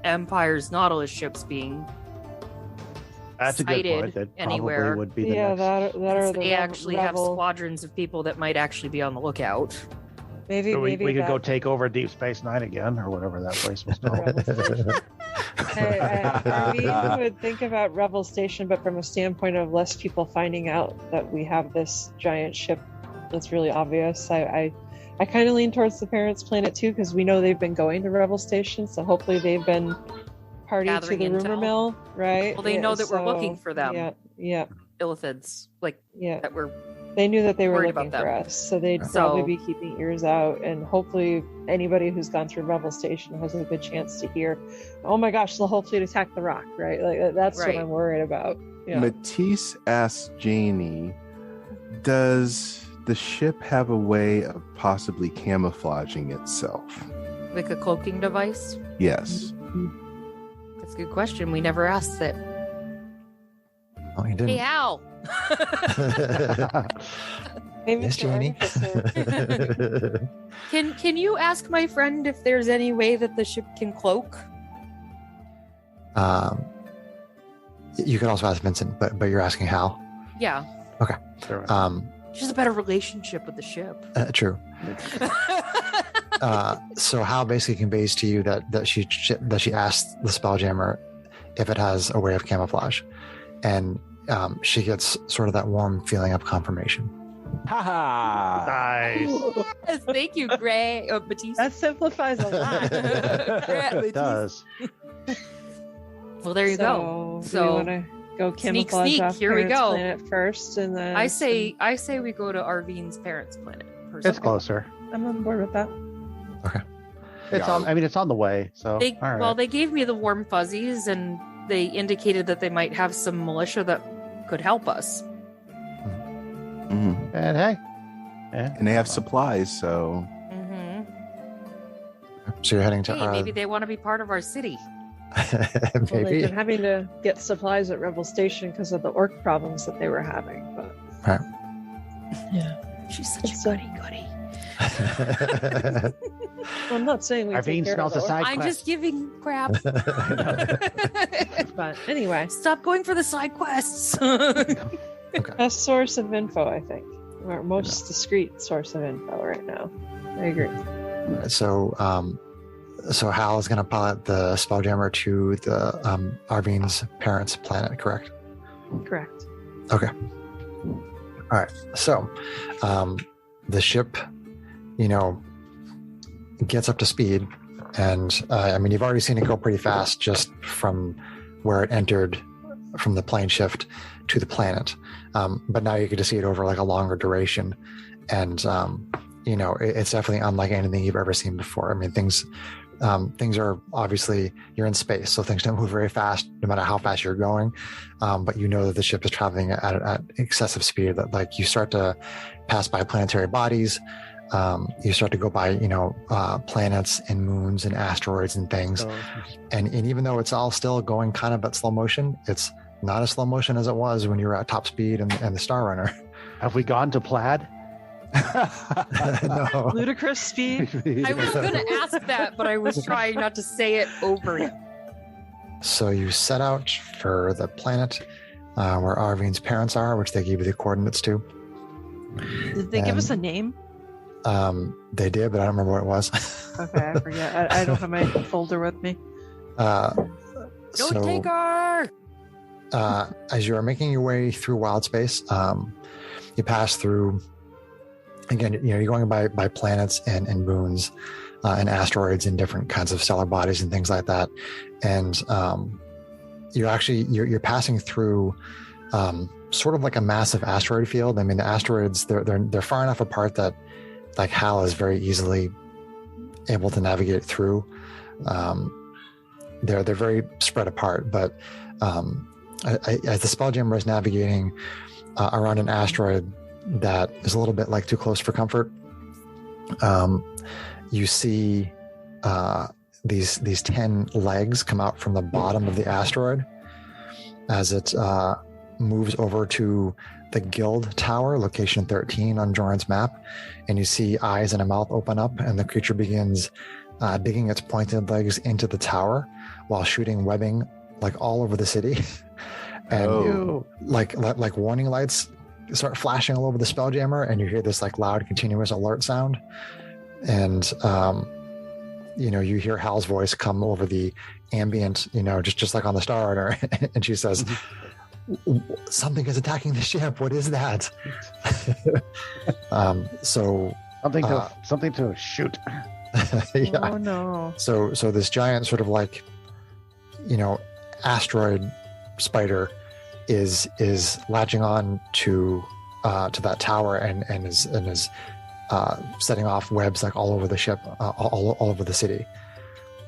Empire's Nautilus ships being. That's a good sighted point. That anywhere. probably would be the Yeah, next. that are the They actually have rebel. squadrons of people that might actually be on the lookout. Maybe we could that- go take over Deep Space Nine again, or whatever that place was called. I would think about Rebel Station, but from a standpoint of less people finding out that we have this giant ship that's really obvious. I kind of lean towards the parents' planet too, because we know they've been going to Rebel Station, so hopefully they've been party to Gathering the rumor intel. mill, right? Well, they know that we're looking for them. Yeah, Illithids, like yeah. that we're They knew that they were Worried looking about for them. us, so they'd So- probably be keeping ears out, and hopefully anybody who's gone through Rebel Station has a good chance to hear, oh my gosh, the whole fleet attacked the rock, right? Like that's Right. what I'm worried about. Yeah. Matisse asks Janie, does the ship have a way of possibly camouflaging itself? like a cloaking device. Yes. That's a good question. We never asked that. Oh, you Hey, didn't. Al. Hey, Yes, Mr. Janie. Artificer. Can you ask my friend if there's any way that the ship can cloak? You could also ask Vincent, but you're asking Hal. Yeah, Um, she has a better relationship with the ship. True. So Hal basically conveys to you that she asked the Spelljammer if it has a way of camouflage, and she gets sort of that warm feeling of confirmation. Haha. Nice. Yes, thank you, Gray. Batiste. That simplifies a lot. It does. Well, there you go. So, So, do we want to go sneak, camouflage sneak, off here we Parents' go. Planet first, and then I say we go to Arvine's parents' planet. It's Personally. closer. I'm on board with that. It's on. I mean, it's on the way. So They, all right. Well, they gave me the warm fuzzies, and they indicated that they might have some militia that could help us. Mhm. and hey, yeah. And they have supplies, so Hmm. So you're heading to Hey, maybe they want to be part of our city. Well, they've maybe. been having to get supplies at Rebel Station because of the orc problems that they were having. But Right. yeah, She's such It's, a goody. well, I'm not saying we Arvine take care of smells the a side I'm quest. just giving crap. orcs, but anyway, Stop going for the side quests. best source of info, I think, or most discreet source of info right now. I agree. So Hal is going to pilot the Spelljammer to the Arvine's parents' planet, correct? Correct. Okay. All right. So the ship, gets up to speed, and I mean, you've already seen it go pretty fast just from where it entered from the plane shift to the planet. But now you get to see it over like a longer duration, and it's definitely unlike anything you've ever seen before. I mean, things are obviously, you're in space, so things don't move very fast no matter how fast you're going, but you know that the ship is traveling at excessive speed. That like you start to pass by planetary bodies, you start to go by planets and moons and asteroids and things, So, and even though it's all still going kind of at slow motion, it's not as slow motion as it was when you were at top speed and the Star Runner. have we gone to Plaid? No. Ludicrous speed. I was going to ask that, but I was trying not to say it over him. So you set out for the planet where Arvine's parents are, which they gave you the coordinates to. Did they give us a name? They did, but I don't remember what it was. Okay, I forget. I don't have my folder with me. Don't take her! As you are making your way through wild space, you pass through, again, you're going by planets and moons and asteroids and different kinds of stellar bodies and things like that. And you're passing through sort of like a massive asteroid field. I mean, the asteroids, they're far enough apart that like Hal is very easily able to navigate through. They're very spread apart, but as the Spelljammer is navigating around an asteroid that is a little bit like too close for comfort, you see these 10 legs come out from the bottom of the asteroid as it moves over to the Guild Tower, location 13 on Joran's map, and you see eyes and a mouth open up, and the creature begins digging its pointed legs into the tower while shooting webbing like all over the city. And Oh. like warning lights start flashing all over the Spelljammer, and you hear this like loud continuous alert sound, And you hear Hal's voice come over the ambient, just like on the Starrunner, and she says, "Something is attacking the ship. What is that?" So something to shoot. Yeah. Oh no. So this giant sort of like, asteroid spider is latching on to that tower and is setting off webs like all over the ship, all over the city.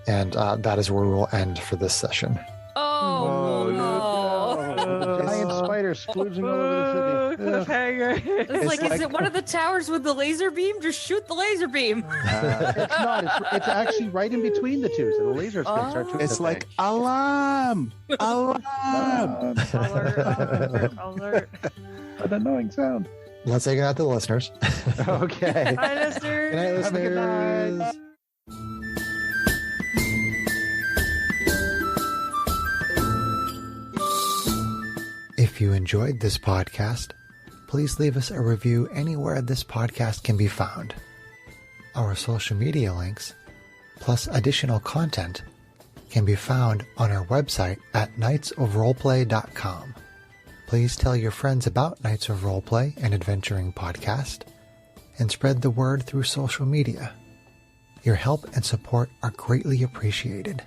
And that is where we will end for this session. Oh, no. Giant spider splooging all over the city. Cliffhanger. It's like, is it one of the towers with the laser beam? Just shoot the laser beam. It's not. It's actually right in between the two. So the lasers can start shooting. It's the like thing. alarm, alarm. Alert. An annoying sound. Let's say goodnight to the listeners. Okay. Hi, listeners. Good night, Have a good listeners. night. If you enjoyed this podcast, please leave us a review anywhere this podcast can be found. Our social media links, plus additional content, can be found on our website at knightsofroleplay.com. Please tell your friends about Knights of Roleplay and Adventuring Podcast, and spread the word through social media. Your help and support are greatly appreciated.